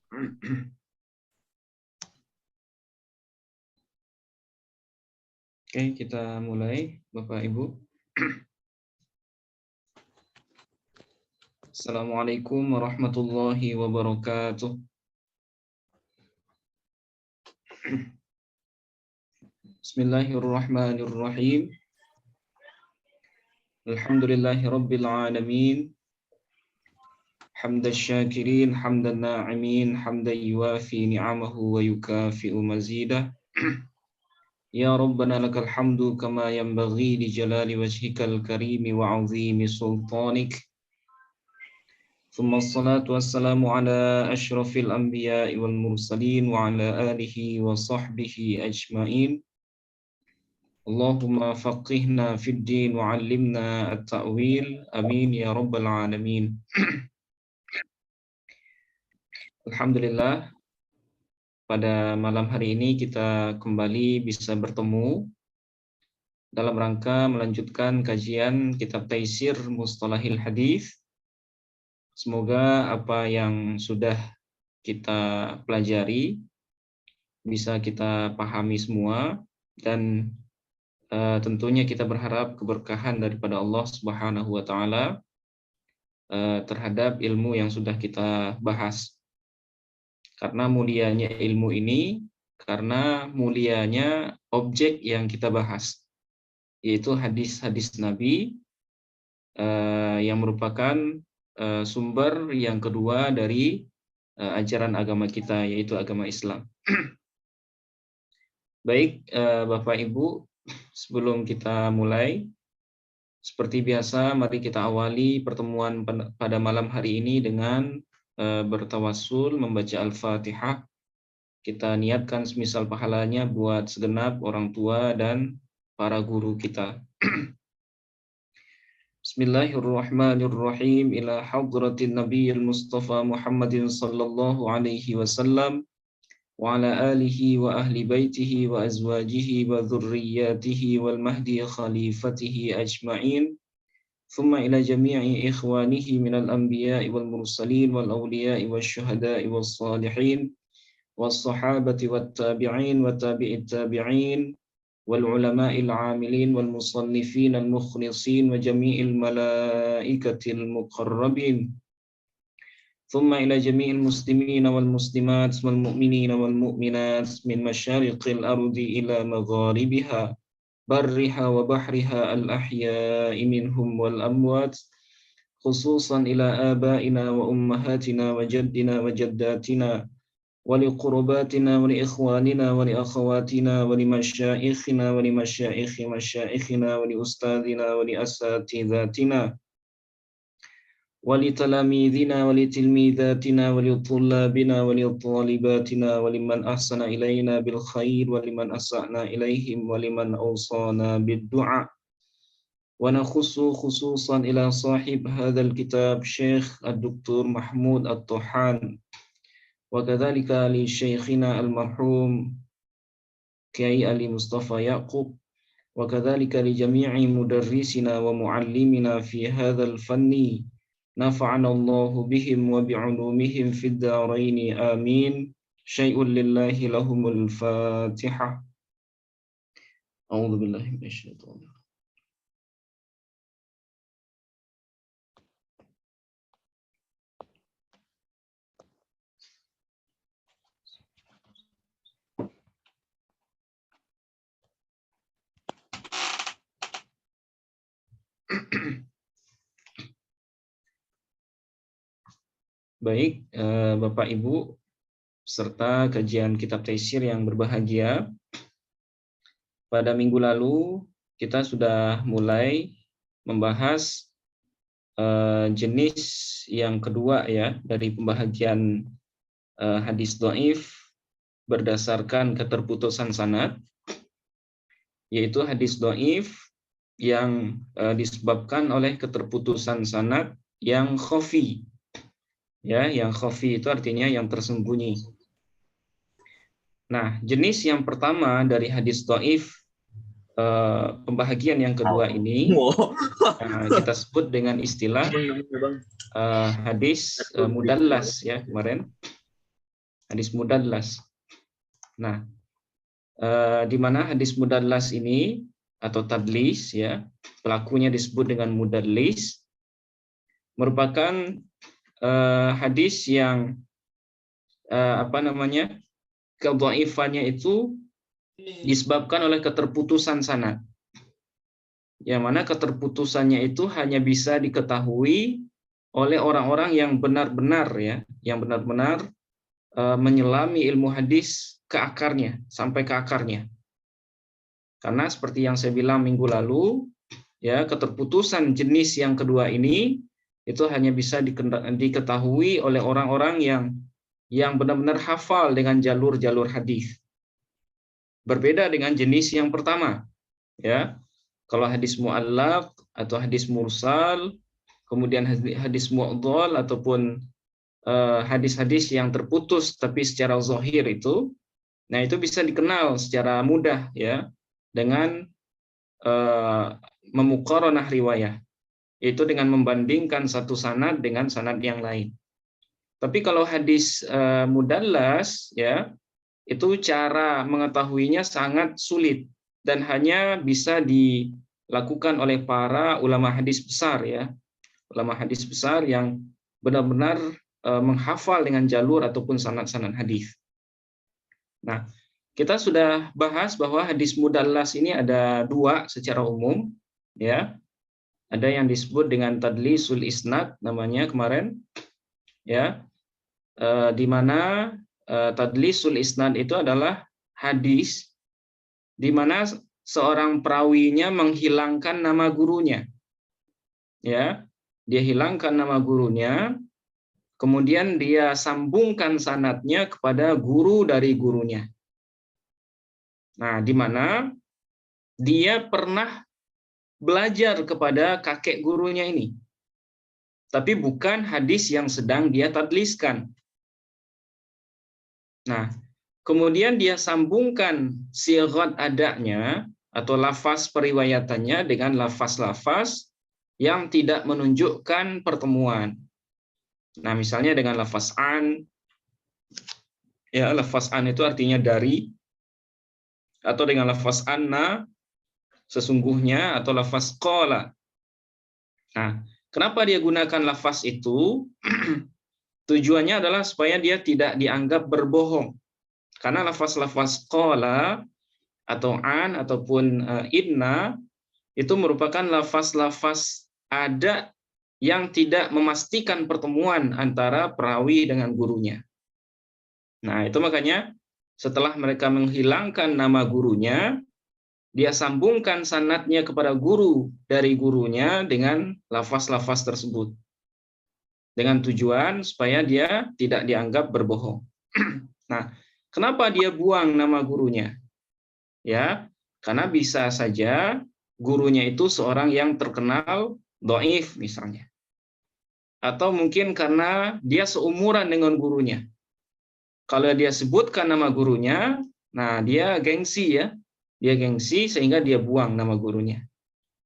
Oke, kita mulai, Bapak Ibu. Assalamualaikum warahmatullahi wabarakatuh. Bismillahirrahmanirrahim. Alhamdulillahi rabbil alamin. Hamdan syakirin, hamdan na'imin, hamdan yuwafi ni'amahu wa yukafi'u mazidah. Ya Rabbana lakal hamdu kama yanbaghi li jalali wajhikal karimi wa 'azimi sultanik. Thumma assalatu wassalamu ala asyrafil anbiya'i wal mursalin wa ala alihi wa sahbihi ajma'in. Allahumma faqihna fid din wa 'allimna at-ta'wil. Amin ya rabbal alamin. Alhamdulillah, pada malam hari ini kita kembali bisa bertemu dalam rangka melanjutkan kajian kitab Taisir Mustalahil Hadis. Semoga apa yang sudah kita pelajari bisa kita pahami semua, dan tentunya kita berharap keberkahan daripada Allah Subhanahu wa taala terhadap ilmu yang sudah kita bahas. Karena mulianya ilmu ini, karena mulianya objek yang kita bahas, yaitu hadis-hadis Nabi yang merupakan sumber yang kedua dari ajaran agama kita, yaitu agama Islam. Baik, Bapak Ibu, sebelum kita mulai, seperti biasa, mari kita awali pertemuan pada malam hari ini dengan bertawassul, membaca Al-Fatihah. Kita niatkan semisal pahalanya buat segenap orang tua dan para guru kita. Bismillahirrahmanirrahim. Ila hadratin Nabiyil Mustafa Muhammadin sallallahu alaihi wasallam wa ala alihi wa ahli baitihi wa azwajihi wa dhurriyyatihi wal mahdi khalifatihi ajma'in. ثم إلى جميع إخوانه من الأنبياء والمرسلين والأولياء والشهداء والصالحين والصحابة والتابعين وتابع التابعين والعلماء العاملين والمصنفين المخلصين وجميع الملائكة المقربين ثم إلى جميع المسلمين والمسلمات والمؤمنين والمؤمنات من مشارق الأرض إلى مغاربها برها وبحرها الأحياء منهم والأموات خصوصا إلى آبائنا وأمهاتنا وجدنا وجداتنا ولقرباتنا ولإخواننا ولأخواتنا ولمشائخنا ولمشائخ مشائخنا ولأستاذنا ولأساتذتنا ولتلاميذنا ولتلميذاتنا ولطلابنا ولطالباتنا ولمن أحسن إلينا بالخير ولمن أسأنا إليهم ولمن أوصانا بالدعاء. ونخص خصوصا إلى صاحب هذا الكتاب شيخ الدكتور محمود الطحان، وكذلك لشيخنا المرحوم كي علي مصطفى يعقوب، وكذلك لجميع مدرسنا ومعلمنا في هذا الفن، نفعنا الله بهم وبعلومهم في الدارين آمين. شيء لله لهم الفاتحة. أعوذ بالله من الشيطان. Baik, Bapak Ibu serta kajian kitab Taisir yang berbahagia, pada minggu lalu kita sudah mulai membahas jenis yang kedua ya dari pembahagian hadis dhaif berdasarkan keterputusan sanad, yaitu hadis dhaif yang disebabkan oleh keterputusan sanad yang khafi. Ya, yang khafi itu artinya yang tersembunyi. Nah, jenis yang pertama dari hadis dhaif, pembahagian yang kedua ini kita sebut dengan istilah hadis mudallas ya kemarin. Hadis mudallas. Nah, di mana hadis mudallas ini atau tadlis ya, pelakunya disebut dengan mudallis, merupakan hadis yang kedhaifannya itu disebabkan oleh keterputusan sanad. Yang mana keterputusannya itu hanya bisa diketahui oleh orang-orang yang benar-benar menyelami ilmu hadis ke akarnya, sampai ke akarnya. Karena seperti yang saya bilang minggu lalu, ya, keterputusan jenis yang kedua ini itu hanya bisa diketahui oleh orang-orang yang benar-benar hafal dengan jalur-jalur hadis. Berbeda dengan jenis yang pertama, ya. Kalau hadis mu'allaq atau hadis mursal, kemudian hadis mu'dhal ataupun hadis-hadis yang terputus tapi secara zahir itu, nah itu bisa dikenal secara mudah ya dengan memuqaranah riwayah, itu dengan membandingkan satu sanad dengan sanad yang lain. Tapi kalau hadis mudallas ya, itu cara mengetahuinya sangat sulit dan hanya bisa dilakukan oleh para ulama hadis besar ya. Ulama hadis besar yang benar-benar menghafal dengan jalur ataupun sanad-sanad hadis. Nah, kita sudah bahas bahwa hadis mudallas ini ada dua secara umum ya. Ada yang disebut dengan tadlisul isnad namanya kemarin ya. Di mana tadlisul isnad itu adalah hadis di mana seorang perawinya menghilangkan nama gurunya. Ya, dia hilangkan nama gurunya, kemudian dia sambungkan sanadnya kepada guru dari gurunya. Nah, di mana dia pernah belajar kepada kakek gurunya ini. Tapi bukan hadis yang sedang dia tadliskan. Nah, kemudian dia sambungkan sighat adanya atau lafaz periwayatannya dengan lafaz-lafaz yang tidak menunjukkan pertemuan. Nah, misalnya dengan lafaz an, ya lafaz an itu artinya dari, atau dengan lafaz anna, sesungguhnya, atau lafaz qala. Nah, kenapa dia gunakan lafaz itu? Tujuannya adalah supaya dia tidak dianggap berbohong. Karena lafaz-lafaz qala atau an ataupun inna itu merupakan lafaz-lafaz ada yang tidak memastikan pertemuan antara perawi dengan gurunya. Nah, itu makanya setelah mereka menghilangkan nama gurunya, dia sambungkan sanadnya kepada guru dari gurunya dengan lafaz-lafaz tersebut. Dengan tujuan supaya dia tidak dianggap berbohong. Nah, kenapa dia buang nama gurunya? Ya, karena bisa saja gurunya itu seorang yang terkenal dhaif misalnya. Atau mungkin karena dia seumuran dengan gurunya. Kalau dia sebutkan nama gurunya, nah dia gengsi ya. Dia gengsi sehingga dia buang nama gurunya.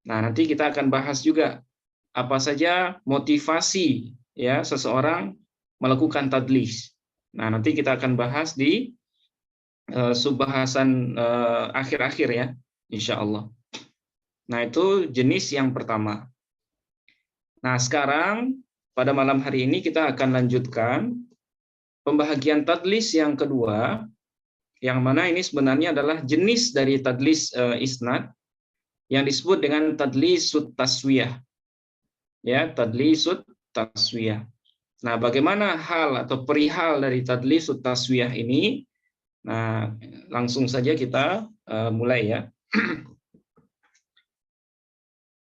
Nah, nanti kita akan bahas juga apa saja motivasi ya seseorang melakukan tadlis. Nah, nanti kita akan bahas di subbahasan akhir-akhir ya, insya Allah. Nah, itu jenis yang pertama. Nah, sekarang pada malam hari ini kita akan lanjutkan pembahagian tadlis yang kedua, yang mana ini sebenarnya adalah jenis dari tadlis isnad yang disebut dengan tadlisut taswiyah. Ya, tadlisut taswiyah. Nah, bagaimana hal atau perihal dari tadlisut taswiyah ini? Nah, langsung saja kita mulai ya.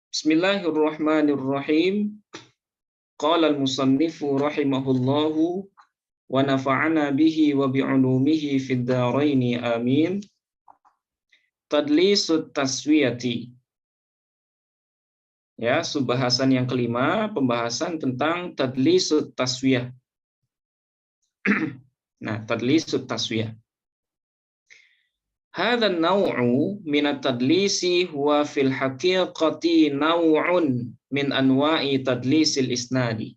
Bismillahirrahmanirrahim. Qala al-musannifu rahimahullahu wa nafa'ana bihi wa bi'ulumihi fid dharaini amin. Tadlisut taswiyati. Ya, subbahasan yang kelima, pembahasan tentang tadlisut taswiyah. Nah, tadlisut taswiyah. Hadha an-naw'u min at-tadlisi huwa fil haqiqati naw'un min anwa'i tadlisil isnadi.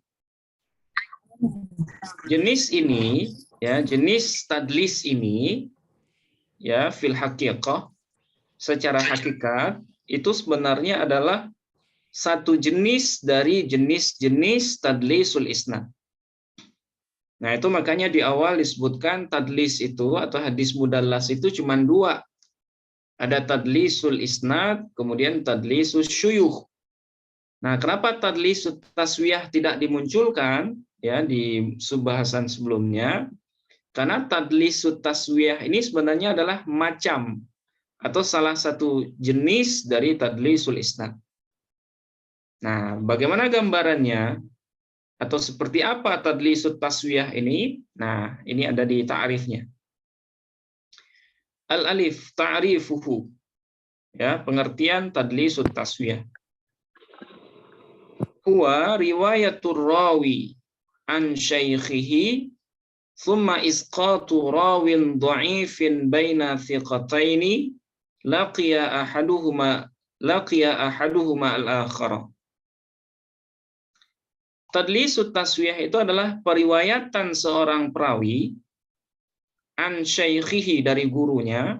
Jenis ini Ya, jenis tadlis ini ya fil haqiqah, secara hakikat itu sebenarnya adalah satu jenis dari jenis-jenis tadlisul isnad. Nah, itu makanya di awal disebutkan tadlis itu atau hadis mudallas itu cuma dua. Ada tadlisul isnad, kemudian tadlisus syuyukh. Nah, kenapa tadlisul taswiyah tidak dimunculkan ya di subbahasan sebelumnya? Karena tadlisul taswiyah ini sebenarnya adalah macam atau salah satu jenis dari tadlisul isnad. Nah, bagaimana gambarannya atau seperti apa tadlisul taswiyah ini? Nah, ini ada di ta'rifnya. Al-alif ta'rifuhu. Ya, pengertian tadlisul taswiyah. Huwa riwayatur rawi an syaikhihi thumma isqatu rawin dha'ifin baina thiqataini laqiya ahaduhuma al-akhara. Tadlisut taswiyah itu adalah periwayatan seorang perawi an syaikhihi dari gurunya,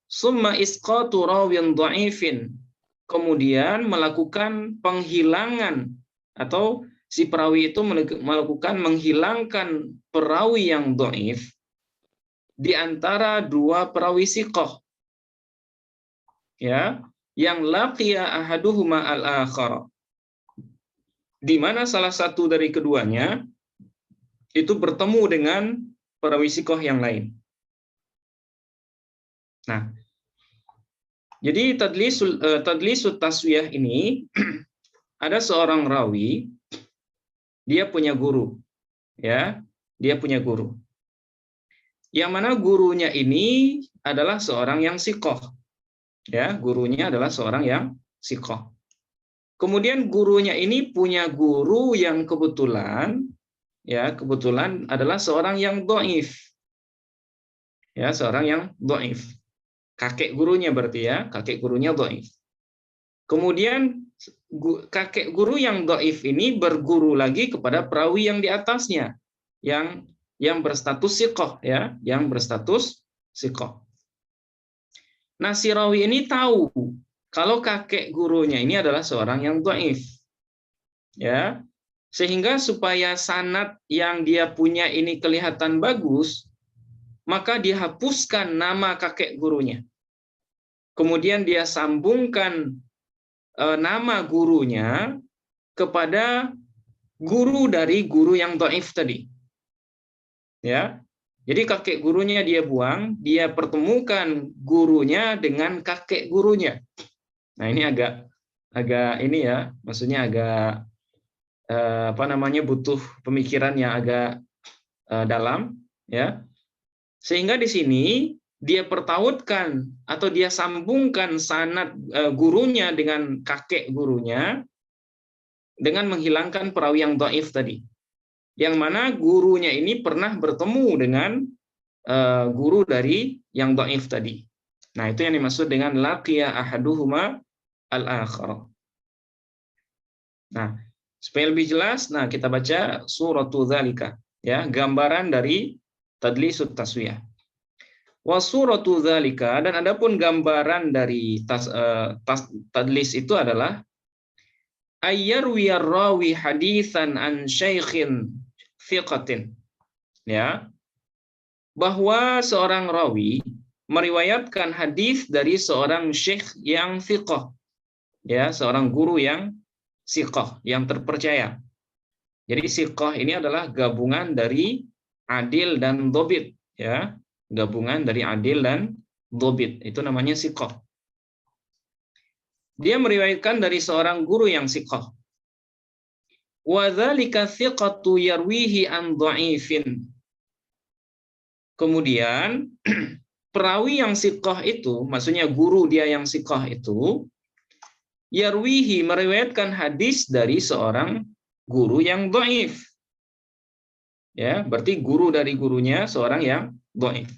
summa isqatu rawin dha'ifin, kemudian melakukan penghilangan atau si perawi itu melakukan menghilangkan perawi yang dhaif di antara dua perawi siqah. Ya, yang laqiya ahaduhuma al-akhara, di mana salah satu dari keduanya itu bertemu dengan perawi siqah yang lain. Nah, jadi tadlisul taswiyah ini ada seorang rawi, dia punya guru, ya, dia punya guru. Yang mana gurunya ini adalah seorang yang siqah, ya, gurunya adalah seorang yang siqah. Kemudian gurunya ini punya guru yang kebetulan adalah seorang yang dhaif, ya, seorang yang dhaif. Kakek gurunya berarti ya, kakek gurunya dhaif. Kemudian kakek guru yang dhaif ini berguru lagi kepada perawi yang di atasnya, yang berstatus siqah, ya, yang berstatus siqah. Nah, si rawi ini tahu kalau kakek gurunya ini adalah seorang yang dhaif. Ya. Sehingga supaya sanad yang dia punya ini kelihatan bagus, maka dihapuskan nama kakek gurunya. Kemudian dia sambungkan nama gurunya kepada guru dari guru yang dhaif tadi. Ya. Jadi kakek gurunya dia buang, dia pertemukan gurunya dengan kakek gurunya. Nah, ini agak ini ya, maksudnya agak butuh pemikiran yang agak dalam, ya. Sehingga di sini dia pertautkan atau dia sambungkan sanad gurunya dengan kakek gurunya dengan menghilangkan perawi yang dhaif tadi. Yang mana gurunya ini pernah bertemu dengan guru dari yang dhaif tadi. Nah, itu yang dimaksud dengan laqiya ahaduhuma al-akhar. Nah, supaya lebih jelas, nah kita baca suratu dzalika, ya, gambaran dari tadlisut taswiyah. Wa suratu dzalika, dan adapun gambaran dari tadlis itu adalah ayyarwi ar-rawi haditsan an syaikhin thiqatin, ya, bahwa seorang rawi meriwayatkan hadis dari seorang syekh yang thiqah, ya, seorang guru yang thiqah, yang terpercaya. Jadi thiqah ini adalah gabungan dari adil dan dhabit, ya, gabungan dari adil dan dhabit, itu namanya thiqah. Dia meriwayatkan dari seorang guru yang thiqah. Wa dzalika thiqatu yarwihi an dha'ifin. Kemudian perawi yang thiqah itu, maksudnya guru dia yang thiqah itu, yarwihi meriwayatkan hadis dari seorang guru yang dhaif. Ya, berarti guru dari gurunya seorang yang dhaif.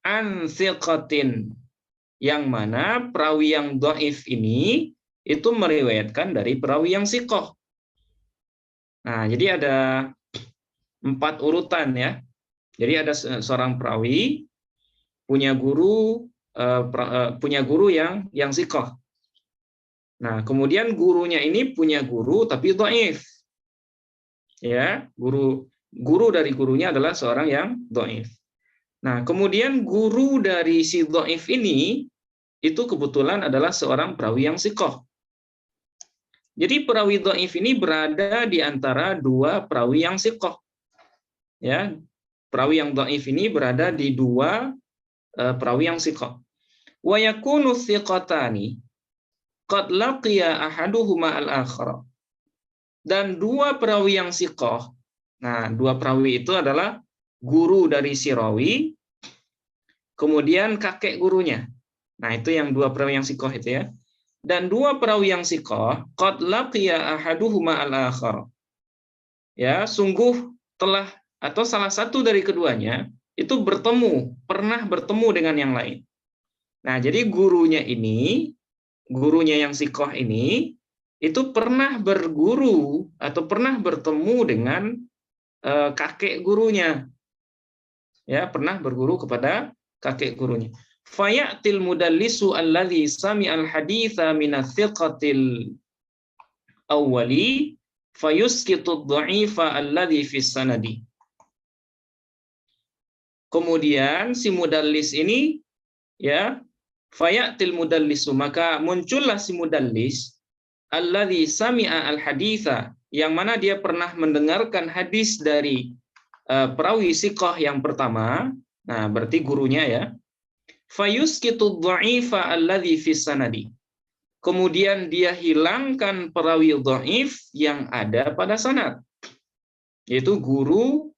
An thiqatin, yang mana perawi yang dhaif ini itu meriwayatkan dari perawi yang thiqah. Nah, jadi ada 4 urutan, ya. Jadi ada seorang perawi punya guru yang siqah. Nah, kemudian gurunya ini punya guru tapi dhaif. Ya, guru dari gurunya adalah seorang yang dhaif. Nah, kemudian guru dari si dhaif ini itu kebetulan adalah seorang perawi yang siqah. Jadi perawi dhaif ini berada di antara dua perawi yang siqah. Ya, perawi yang dhaif ini berada di dua perawi yang siqah. Wa yakunu thiqatani qad laqiya ahaduhuma al-akhara. Dan dua perawi yang siqah. Nah, dua perawi itu adalah guru dari si rawi, kemudian kakek gurunya. Nah, itu yang dua perawi yang siqah itu ya. Dan dua perawi yang siqah qad laqiya ahaduhuma al-akhar. Ya, sungguh telah atau salah satu dari keduanya itu pernah bertemu dengan yang lain. Nah, jadi gurunya yang siqah ini itu pernah berguru atau pernah bertemu dengan kakek gurunya. Ya, pernah berguru kepada kakek gurunya. Fayatil mudallisu alladhi sami'al haditha minathiqatil awwali fayusqitu dha'ifa alladhi fis sanadi. Kemudian si mudallis ini ya, fayatil mudallisu, maka muncullah si mudallis alladzi sami'a al-haditsa, yang mana dia pernah mendengarkan hadis dari perawi siqah yang pertama. Nah, berarti gurunya ya. Fayusqitu dha'ifa alladzi fis sanadi. Kemudian dia hilangkan perawi dhaif yang ada pada sanad, yaitu guru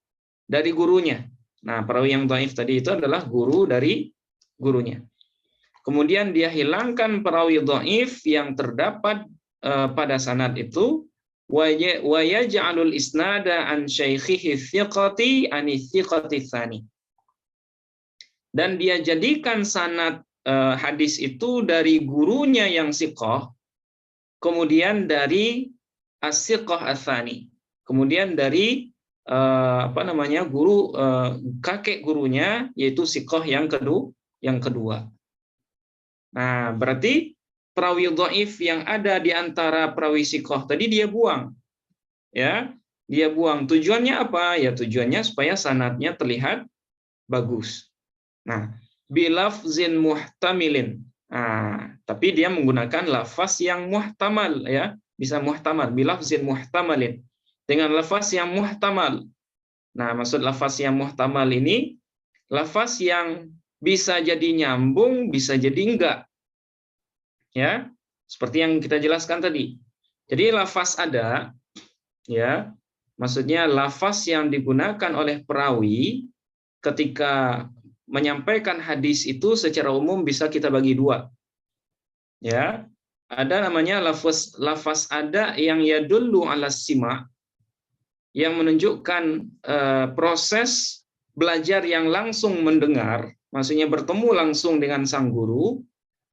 dari gurunya. Nah, perawi yang dhaif tadi itu adalah guru dari gurunya. Kemudian dia hilangkan perawi dhaif yang terdapat pada sanad itu, wa yaj'alul isnada an syaikhihi thiqati an thiqati tsani. Dan dia jadikan sanad hadis itu dari gurunya yang siqah, kemudian dari as-siqah ats-tsani, kemudian dari guru kakek gurunya, yaitu siqah yang kedua. Nah, berarti perawi dhaif yang ada di antara perawi siqah tadi dia buang. Ya, dia buang. Tujuannya apa? Ya tujuannya supaya sanadnya terlihat bagus. Nah, bilafzin muhtamilin. Nah, tapi dia menggunakan lafaz yang muhtamal ya, bisa muhtamal, bilafzin muhtamalin. Dengan lafaz yang muhtamal. Nah, maksud lafaz yang muhtamal ini lafaz yang bisa jadi nyambung, bisa jadi enggak. Ya, seperti yang kita jelaskan tadi. Jadi lafaz ada ya, maksudnya lafaz yang digunakan oleh perawi ketika menyampaikan hadis itu secara umum bisa kita bagi dua. Ya, ada namanya lafaz ada yang yadullu ala sima, yang menunjukkan proses belajar yang langsung mendengar, maksudnya bertemu langsung dengan sang guru.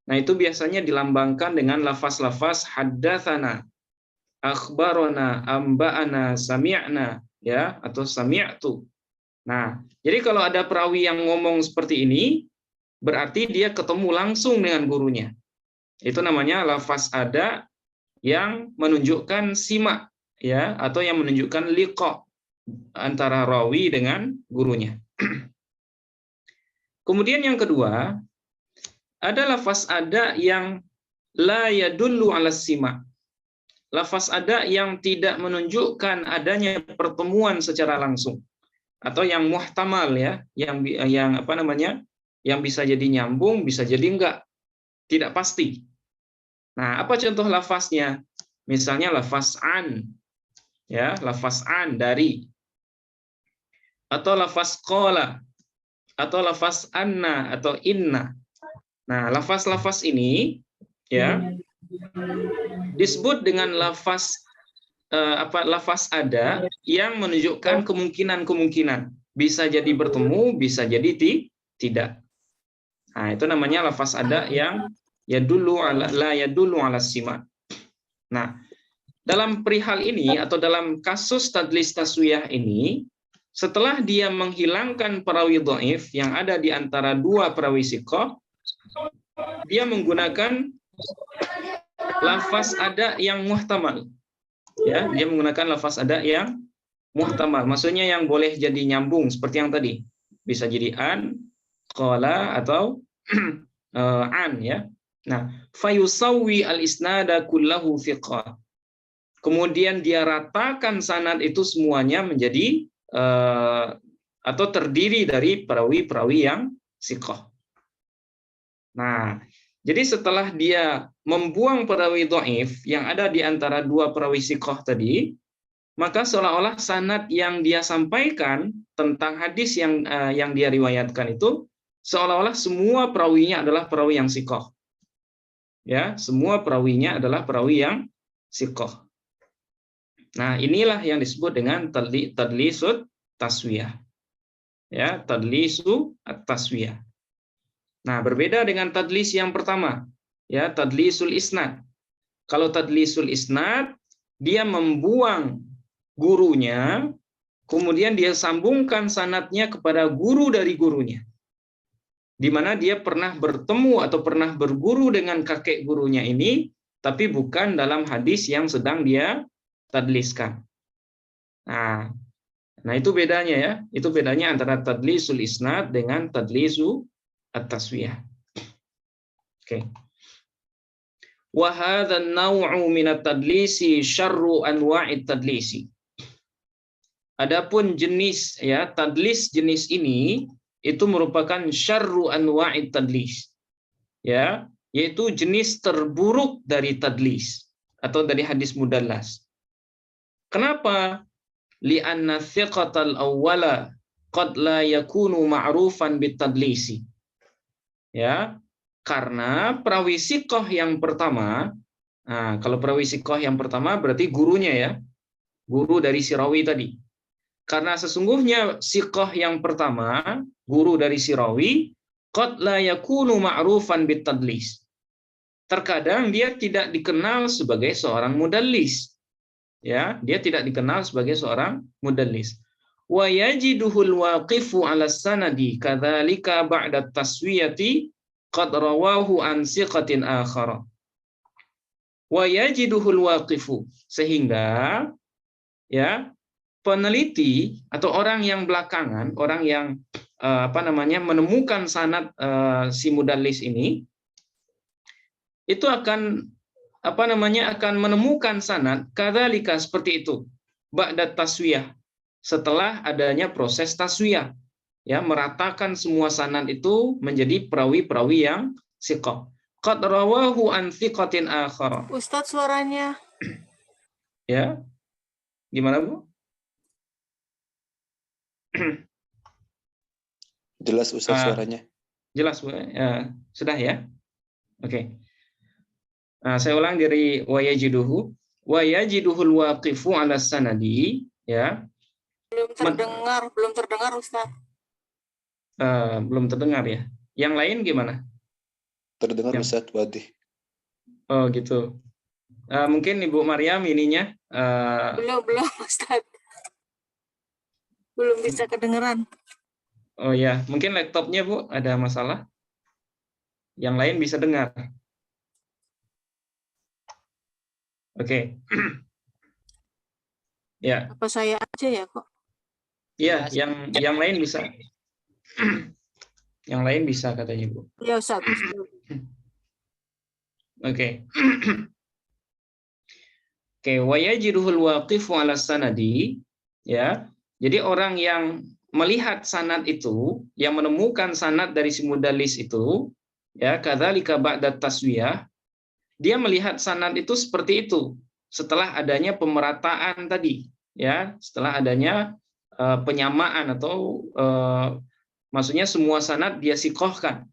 Nah, itu biasanya dilambangkan dengan lafaz-lafaz haddatsana, akhbarana, amba'ana, sami'na ya, atau sami'tu. Nah, jadi kalau ada perawi yang ngomong seperti ini, berarti dia ketemu langsung dengan gurunya. Itu namanya lafaz ada yang menunjukkan simak ya, atau yang menunjukkan liqa antara rawi dengan gurunya. Kemudian yang kedua, ada lafaz ada yang la yadullu ala simak. Lafaz ada yang tidak menunjukkan adanya pertemuan secara langsung, atau yang muhtamal ya, yang yang bisa jadi nyambung, bisa jadi enggak, tidak pasti. Nah, apa contoh lafaznya? Misalnya lafaz an, ya, lafaz an dari, atau lafaz qala, atau lafaz anna atau inna. Nah, lafaz-lafaz ini ya disebut dengan lafaz lafaz ada yang menunjukkan kemungkinan-kemungkinan. Bisa jadi bertemu, bisa jadi tidak. Nah, itu namanya lafaz ada yang la yadullu ala sima. Nah, dalam perihal ini atau dalam kasus tadlis taswiyah ini, setelah dia menghilangkan perawi dhaif yang ada di antara dua perawi siqah, dia menggunakan lafaz ada yang muhtamal. Ya, dia menggunakan lafaz ada yang muhtamal. Maksudnya yang boleh jadi nyambung seperti yang tadi. Bisa jadi an, qala atau an ya. Nah, fayusawwi al-isnada kullahu thiqah. Kemudian dia ratakan sanad itu semuanya menjadi atau terdiri dari perawi-perawi yang siqah. Nah, jadi setelah dia membuang perawi dhaif yang ada di antara dua perawi siqah tadi, maka seolah-olah sanad yang dia sampaikan tentang hadis yang dia riwayatkan itu seolah-olah semua perawinya adalah perawi yang siqah. Ya, semua perawinya adalah perawi yang siqah. Nah, inilah yang disebut dengan tadlisut taswiyah. Ya, tadlisu at-taswiyah. Nah, berbeda dengan tadlis yang pertama, ya, tadlisul isnad. Kalau tadlisul isnad, dia membuang gurunya, kemudian dia sambungkan sanadnya kepada guru dari gurunya. Di mana dia pernah bertemu atau pernah berguru dengan kakek gurunya ini, tapi bukan dalam hadis yang sedang dia tadliskan. Nah, itu bedanya ya. Itu bedanya antara tadlisul isnad dengan tadlisu at-taswiyah. Oke. Wa hadzal naw'u min at-tadlisi syarru anwa'it tadlisi. Adapun jenis ya, tadlis jenis ini itu merupakan syarru anwa'it tadlis. Ya, yaitu jenis terburuk dari tadlis atau dari hadis mudallas. Kenapa? Li'anna thiqatal awwala qad la yakunu ma'rufan bitadlisi. Ya, karena perawi siqah yang pertama, nah, kalau perawi siqah yang pertama berarti gurunya ya, guru dari si rawi tadi. Karena sesungguhnya siqah yang pertama, guru dari si rawi, qad la yakunu ma'rufan bitadlis. Terkadang dia tidak dikenal sebagai seorang mudallis. Ya, dia tidak dikenal sebagai seorang mudallis. Wa yajiduhul waqifu 'ala sanadi kadzalika ba'da taswiyati qad rawahu an siqatin akhara. Wa yajiduhul waqifu, sehingga ya peneliti atau orang yang belakangan, orang yang menemukan sanad si mudallis ini itu akan akan menemukan sanad kadzalika seperti itu ba'da taswiyah, setelah adanya proses taswiyah, ya, meratakan semua sanad itu menjadi perawi-perawi yang siqah. Qad rawahu an thiqatin akhara. Ustadz suaranya. Ya. Gimana, Bu? Jelas Ustadz suaranya. Jelas, Bu. Sudah ya? Oke. Nah, saya ulang dari wa yajiduhul waqifu 'ala sanadi, ya. Belum terdengar Ustaz. Belum terdengar ya. Yang lain gimana? Terdengar Ustaz Wadih. Oh, gitu. Mungkin Ibu Maryam ininya Belum Ustaz. Belum bisa kedengeran. Oh ya, mungkin laptopnya Bu ada masalah. Yang lain bisa dengar. Oke. Ya. Apa saya aja ya kok? Iya, yang lain bisa. Yang lain bisa katanya Bu. Ya Ustaz. Oke. Oke, wa yajiduhul waqifu 'ala sanadi, ya. Jadi orang yang melihat sanad itu, yang menemukan sanad dari si mudallis itu, ya, kadzalika ba'da taswiyah, dia melihat sanad itu seperti itu setelah adanya pemerataan tadi, ya, setelah adanya penyamaan atau maksudnya semua sanad dia siqahkan.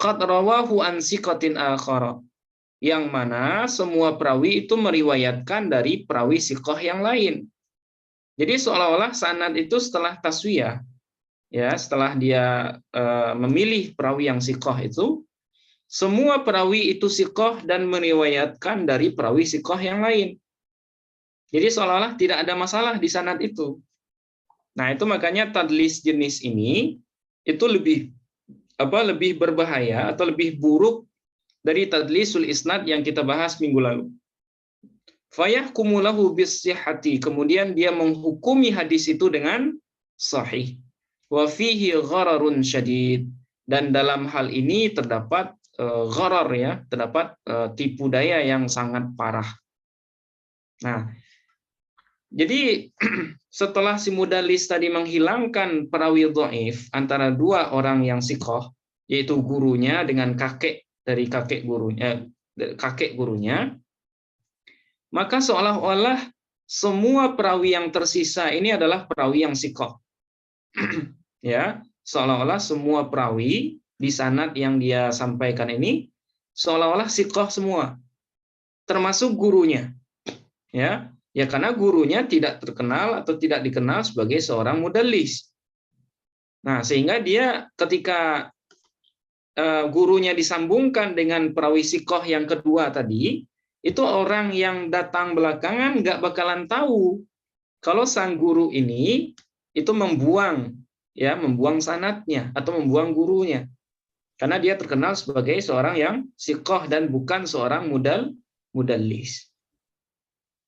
Qad rawahu an siqatin akhara, yang mana semua perawi itu meriwayatkan dari perawi siqah yang lain. Jadi seolah-olah sanad itu setelah taswiyah, ya, setelah dia memilih perawi yang siqah itu, semua perawi itu siqah dan meriwayatkan dari perawi siqah yang lain. Jadi seolah-olah tidak ada masalah di sanad itu. Nah, itu makanya tadlis jenis ini itu lebih berbahaya atau lebih buruk dari tadlisul isnad yang kita bahas minggu lalu. Fayahkumu lahu bis-sihhati, kemudian dia menghukumi hadis itu dengan sahih. Wa fihi ghararun syadid, dan dalam hal ini terdapat gharar, ya, terdapat tipu daya yang sangat parah. Nah, jadi setelah si mudallis tadi menghilangkan perawi dhaif antara dua orang yang siqah, yaitu gurunya dengan kakek gurunya, maka seolah-olah semua perawi yang tersisa ini adalah perawi yang siqah. Ya, seolah-olah semua perawi di sanad yang dia sampaikan ini seolah-olah siqah semua, termasuk gurunya. Ya, karena gurunya tidak terkenal atau tidak dikenal sebagai seorang mudallis. Nah, sehingga dia ketika gurunya disambungkan dengan perawi siqah yang kedua tadi, itu orang yang datang belakangan nggak bakalan tahu kalau sang guru ini itu membuang sanadnya atau membuang gurunya, karena dia terkenal sebagai seorang yang siqah dan bukan seorang mudallis.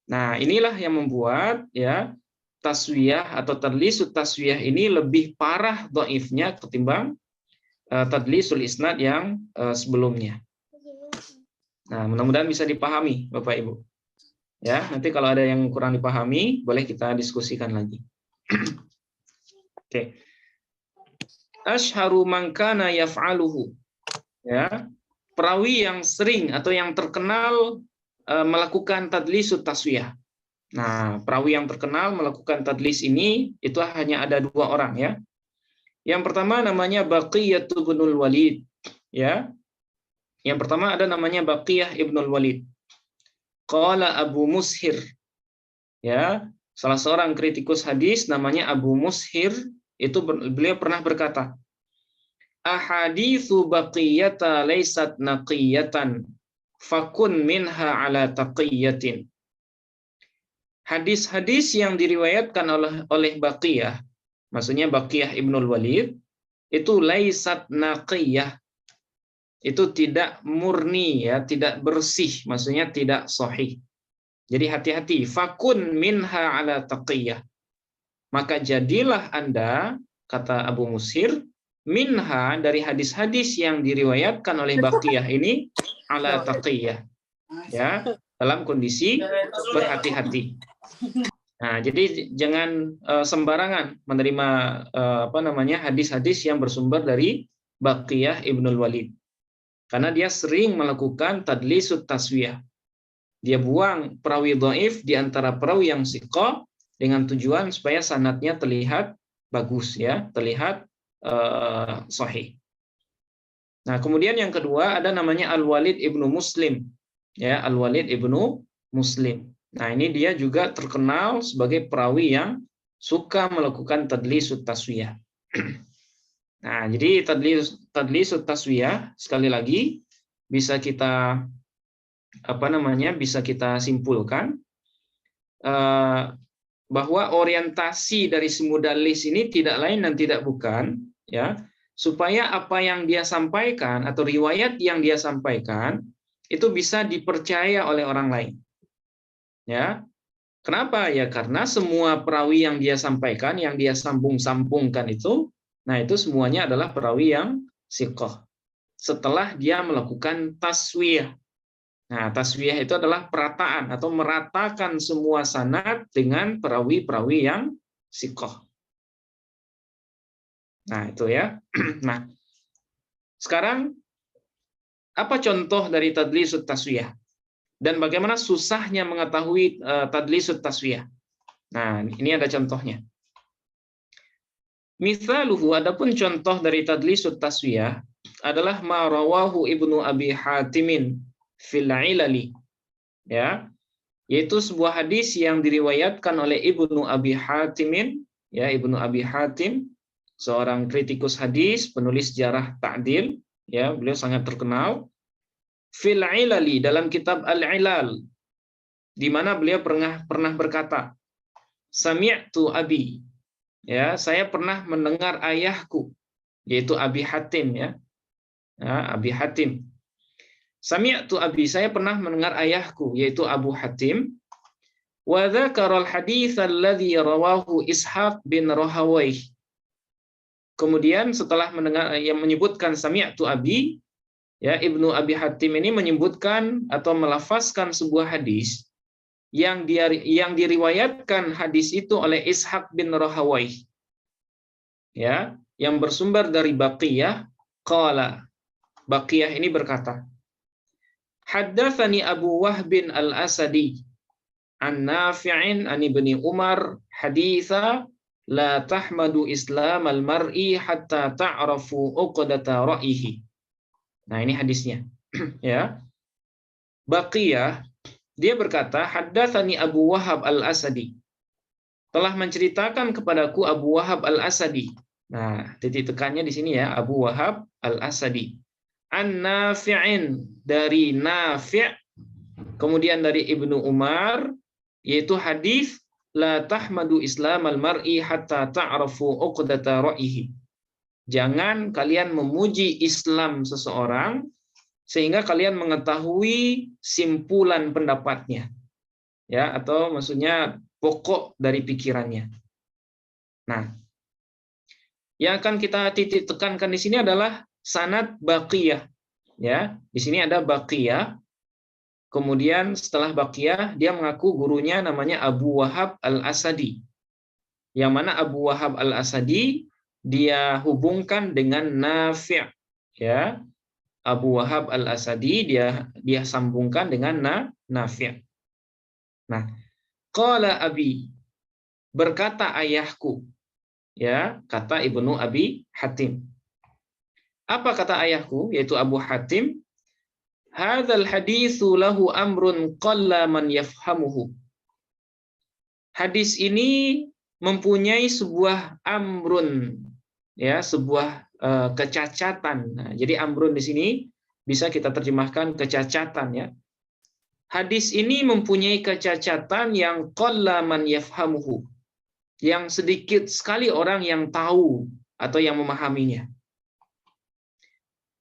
Nah, inilah yang membuat taswiyah atau tadlisut taswiyah ini lebih parah dhaifnya ketimbang tadlisul isnad yang sebelumnya. Nah, mudah-mudahan bisa dipahami Bapak Ibu. Ya, nanti kalau ada yang kurang dipahami boleh kita diskusikan lagi. Oke. Asyharu man kana yaf'aluhu. Ya. Perawi yang sering atau yang terkenal melakukan tadlisut taswiyah. Nah, perawi yang terkenal melakukan tadlis ini itu hanya ada dua orang, ya. Yang pertama namanya Baqiyah ibnul Walid, ya. Yang pertama ada namanya Baqiyah ibnul Walid. Qala Abu Mushir, ya, salah seorang kritikus hadis namanya Abu Mushir, itu beliau pernah berkata, ahaditsu baqiyata laysat naqiyatan fakun minha ala taqiyatin. Hadis-hadis yang diriwayatkan oleh Baqiyah, maksudnya Baqiyah ibnul Walid, itu laysat naqiyah, itu tidak murni, ya, tidak bersih, maksudnya tidak sahih. Jadi hati-hati, fakun minha ala taqiyah. Maka jadilah Anda, kata Abu Mushir, minha, dari hadis-hadis yang diriwayatkan oleh Baqiyah ini, ala taqiyah, ya, dalam kondisi berhati-hati. Nah, jadi jangan sembarangan menerima hadis-hadis yang bersumber dari Baqiyah ibnul Walid, karena dia sering melakukan tadlisut taswiyah. Dia buang perawi dhaif di antara perawi yang siqah dengan tujuan supaya sanadnya terlihat bagus, ya, terlihat sahih. Nah, kemudian yang kedua ada namanya Al-Walid ibnu Muslim, ya, Al-Walid ibnu Muslim. Nah, ini dia juga terkenal sebagai perawi yang suka melakukan tadlisut taswiyah. Nah, jadi tadlisut taswiyah sekali lagi bisa kita bisa kita simpulkan bahwa orientasi dari si mudallis ini tidak lain dan tidak bukan, ya, supaya apa yang dia sampaikan atau riwayat yang dia sampaikan itu bisa dipercaya oleh orang lain. Ya. Kenapa? Ya karena semua perawi yang dia sampaikan, yang dia sambung-sambungkan itu, nah itu semuanya adalah perawi yang siqah. Setelah dia melakukan taswiyah. Nah, taswiyah itu adalah perataan atau meratakan semua sanad dengan perawi-perawi yang siqah. Nah, itu ya. Nah, sekarang apa contoh dari tadlisut taswiyah? Dan bagaimana susahnya mengetahui tadlisut taswiyah? Nah, ini ada contohnya. Mithaluhu, adapun contoh dari tadlisut taswiyah adalah ma rawahu Ibnu Abi Hatimin fil Ilali, ya, yaitu sebuah hadis yang diriwayatkan oleh Ibnu Abi Hatimin, ya, Ibnu Abi Hatim, seorang kritikus hadis, penulis jarah ta'dil, ya, beliau sangat terkenal. Fil Ilali, dalam kitab Al-Ilal, di mana beliau pernah berkata, Sami'tu abi, Ya, saya pernah mendengar ayahku, yaitu Abi Hatim ya. Abi Hatim. Sami'tu abi, saya pernah mendengar ayahku, yaitu Abu Hatim. Wa dzakara al-hadits alladzi rawahu Ishaq bin Rahawayh. Kemudian setelah mendengar yang menyebutkan sami'tu abi, ya Ibnu Abi Hatim ini menyebutkan atau melafazkan sebuah hadis yang diriwayatkan hadis itu oleh Ishaq bin Rahawayh. Ya, yang bersumber dari Baqiyah, qala. Baqiyah ini berkata, Haddatsani Abu Wahbin Al-Asadi an Nafi'in an Ibni Umar haditsa la tahmadu islam al-mar'i hatta ta'rafu uqdata ra'ihi. Nah, ini hadisnya. Ya. Baqiyah dia berkata, Haddatsani Abu Wahab Al-Asadi. Telah menceritakan kepadaku Abu Wahab Al-Asadi. Nah, titik tekannya di sini ya, Abu Wahab Al-Asadi. An-Nafi'in, dari Nafi', kemudian dari Ibnu Umar, yaitu hadis la tahmadu islam al-mar'i hatta ta'rafu uqdata ra'ihi. Jangan kalian memuji Islam seseorang sehingga kalian mengetahui simpulan pendapatnya. Ya, atau maksudnya pokok dari pikirannya. Nah, yang akan kita titik tekankan di sini adalah sanad Baqiyah. Ya, di sini ada Baqiyah. Kemudian setelah Baqiyah dia mengaku gurunya namanya Abu Wahab Al-Asadi. Yang mana Abu Wahab Al-Asadi dia hubungkan dengan Nafi'. Ya. Abu Wahab Al-Asadi dia sambungkan dengan Nafi'. Nah, qala abi, berkata ayahku. Ya, kata Ibnu Abi Hatim. Apa kata ayahku, yaitu Abu Hatim? Hadzal haditsu lahu amrun qalla man yafhamuhu. Hadis ini mempunyai sebuah amrun, ya, sebuah kecacatan. Nah, jadi amrun di sini bisa kita terjemahkan kecacatan ya. Hadis ini mempunyai kecacatan yang qalla man yafhamuhu. Yang sedikit sekali orang yang tahu atau yang memahaminya.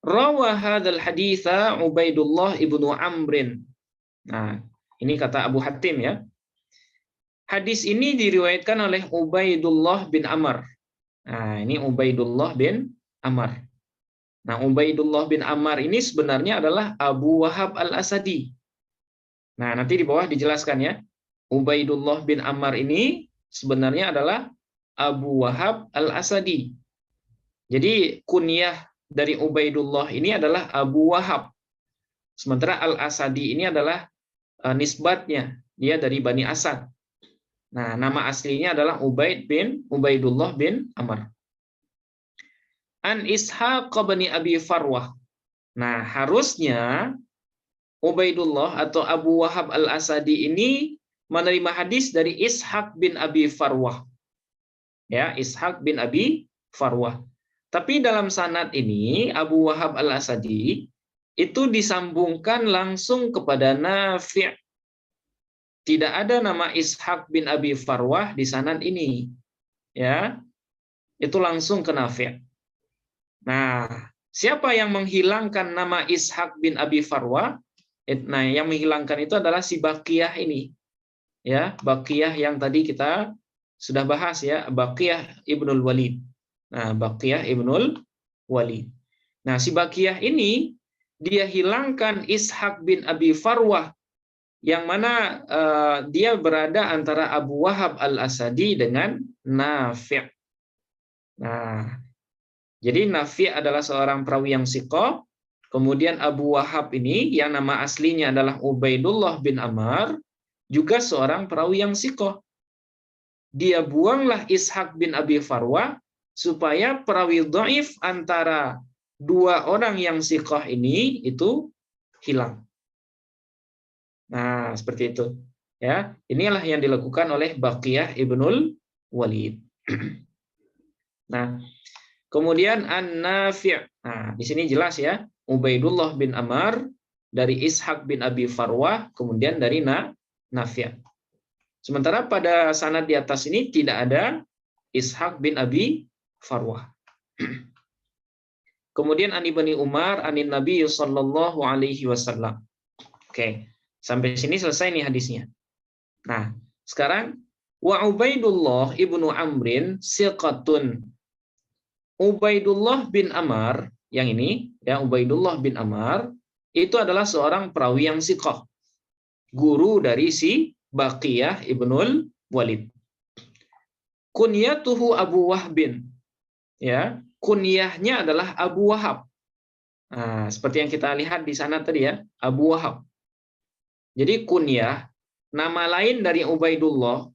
Rawa hadzal haditsa Ubaidullah ibnu Amrin. Nah, ini kata Abu Hatim ya. Hadis ini diriwayatkan oleh Ubaidullah bin Amr. Nah, ini Ubaidullah bin Amr. Nah, Ubaidullah bin Amr ini sebenarnya adalah Abu Wahab Al-Asadi. Nah, nanti di bawah dijelaskan ya. Ubaidullah bin Amr ini sebenarnya adalah Abu Wahab Al-Asadi. Jadi kunyah dari Ubaidullah ini adalah Abu Wahab. Sementara Al-Asadi ini adalah nisbatnya. Dia dari Bani Asad. Nah, nama aslinya adalah Ubaidullah bin Amr. An Ishaq bin Abi Farwah. Nah, harusnya Ubaidullah atau Abu Wahab Al-Asadi ini menerima hadis dari Ishaq bin Abi Farwah. Ya, Ishaq bin Abi Farwah. Tapi dalam sanad ini Abu Wahab Al-Asadi itu disambungkan langsung kepada Nafi'. Tidak ada nama Ishaq bin Abi Farwah di sanad ini. Ya. Itu langsung ke Nafi'. Nah, siapa yang menghilangkan nama Ishaq bin Abi Farwah? Nah, yang menghilangkan itu adalah si Baqiyah ini. Ya, Baqiyah yang tadi kita sudah bahas ya, Baqiyah Ibnul Walid. Nah, Baqiyah Ibnul Walid. Nah, si Baqiyah ini dia hilangkan Ishaq bin Abi Farwah yang mana dia berada antara Abu Wahab Al-Asadi dengan Nafi'. Nah, jadi Nafi' adalah seorang perawi yang thiqah. Kemudian Abu Wahab ini yang nama aslinya adalah Ubaidullah bin Amr, juga seorang perawi yang thiqah. Dia buanglah Ishaq bin Abi Farwah supaya perawi dhaif antara dua orang yang thiqah ini itu hilang. Nah, seperti itu. Ya, inilah yang dilakukan oleh Baqiyah Ibnul Walid. Nah, kemudian An-Nafi'. Nah, di sini jelas ya, Ubaidullah bin Amr dari Ishaq bin Abi Farwah, kemudian dari Nafi'. Sementara pada sanad di atas ini tidak ada Ishaq bin Abi Farwah. Kemudian Ani Bani Umar anin Nabi sallallahu alaihi wasallam. Oke, sampai sini selesai nih hadisnya. Nah, sekarang wa Ubaidullah ibnu Amrin siqatun. Ubaidullah bin Amr yang ini ya, Ubaidullah bin Amr itu adalah seorang perawi yang siqah. Guru dari si Baqiyah ibnul Walid. Kunyatuhu Abu Wahbin. Ya, kunyahnya adalah Abu Wahab. Nah, seperti yang kita lihat di sana tadi ya, Abu Wahab. Jadi kunyah, nama lain dari Ubaidullah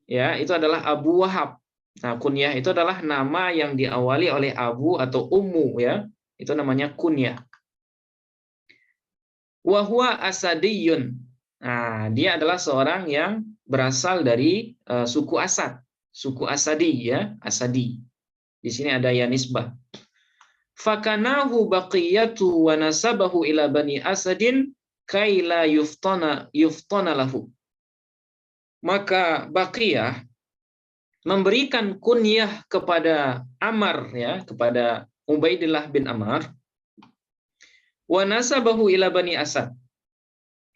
ya, itu adalah Abu Wahab. Nah, kunyah itu adalah nama yang diawali oleh Abu atau Ummu ya. Itu namanya kunyah. Wa huwa Asadiyun. Nah, dia adalah seorang yang berasal dari suku Asad, suku Asadi ya, Asadi. Di sini ada ya nisbah. Fakanahu baqiyatu wa nasabahu ila bani Asadin kaila yuftana lahu. Maka Baqiyah memberikan kunyah kepada Amr ya, kepada Ubaidillah bin Amr. Wa nasabahu ila bani Asad.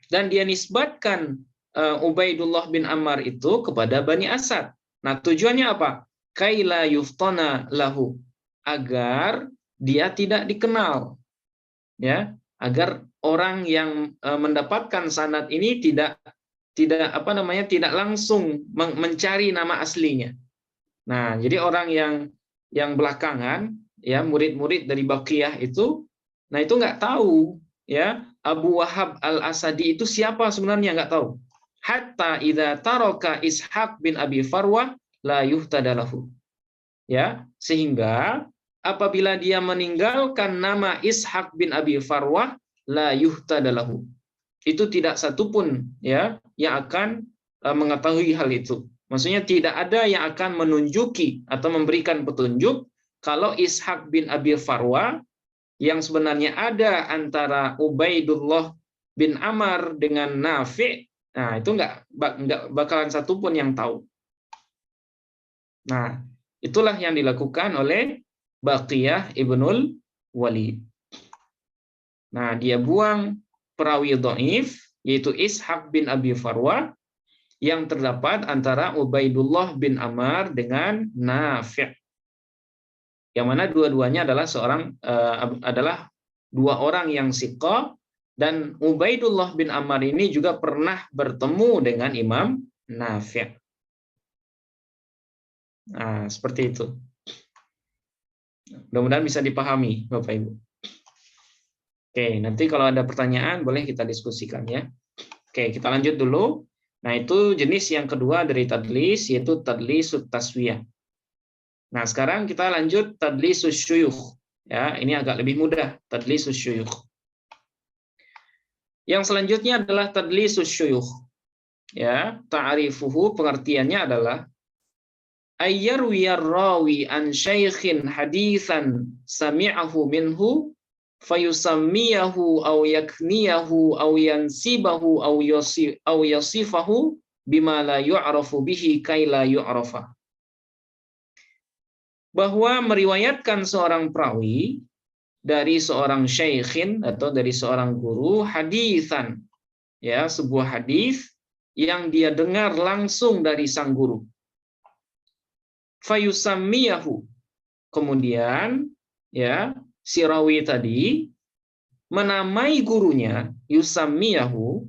Dan dia nisbatkan Ubaidullah bin Amr itu kepada Bani Asad. Nah, tujuannya apa? Kaila yuftana lahu, agar dia tidak dikenal, ya, agar orang yang mendapatkan sanad ini tidak langsung mencari nama aslinya. Nah, jadi orang yang belakangan ya, murid-murid dari Baqiyah itu, nah itu nggak tahu ya Abu Wahab al-Asadi itu siapa sebenarnya, nggak tahu. Hatta idza taraka Ishaq bin Abi Farwah la yuhtadalahu. Ya, sehingga apabila dia meninggalkan nama Ishaq bin Abi Farwah la yuhtadalahu. Itu tidak satupun ya yang akan mengetahui hal itu. Maksudnya tidak ada yang akan menunjuki atau memberikan petunjuk kalau Ishaq bin Abi Farwah yang sebenarnya ada antara Ubaidullah bin Amr dengan Nafi', nah itu nggak bakalan satupun yang tahu. Nah, itulah yang dilakukan oleh Baqiyah ibnul Walid. Nah, dia buang perawi dhaif yaitu Ishaq bin Abi Farwah yang terdapat antara Ubaidullah bin Amr dengan Nafi'. Yang mana dua-duanya adalah dua orang yang siqah, dan Ubaidullah bin Amr ini juga pernah bertemu dengan Imam Nafi'. Nah, seperti itu. Mudah-mudahan bisa dipahami, Bapak Ibu. Oke, nanti kalau ada pertanyaan boleh kita diskusikan ya. Oke, kita lanjut dulu. Nah, itu jenis yang kedua dari tadlis, yaitu tadlisut taswiyah. Nah, sekarang kita lanjut tadlisus syuyukh. Ya, ini agak lebih mudah, tadlisus syuyukh. Yang selanjutnya adalah tadlisus syuyukh. Ya, ta'rifuhu pengertiannya adalah ayyarwiyar rawi an syaikhin haditsan sami'ahu minhu fayusammiyahu aw yakniyahu aw yansibahu aw yasifahu bima la yu'rafu bihi kai la yu'rafa. Bahwa meriwayatkan seorang perawi dari seorang syaikhin atau dari seorang guru haditsan, ya, sebuah hadis yang dia dengar langsung dari sang guru. Fayusammiyahu, kemudian ya si rawi tadi menamai gurunya, yusammiyahu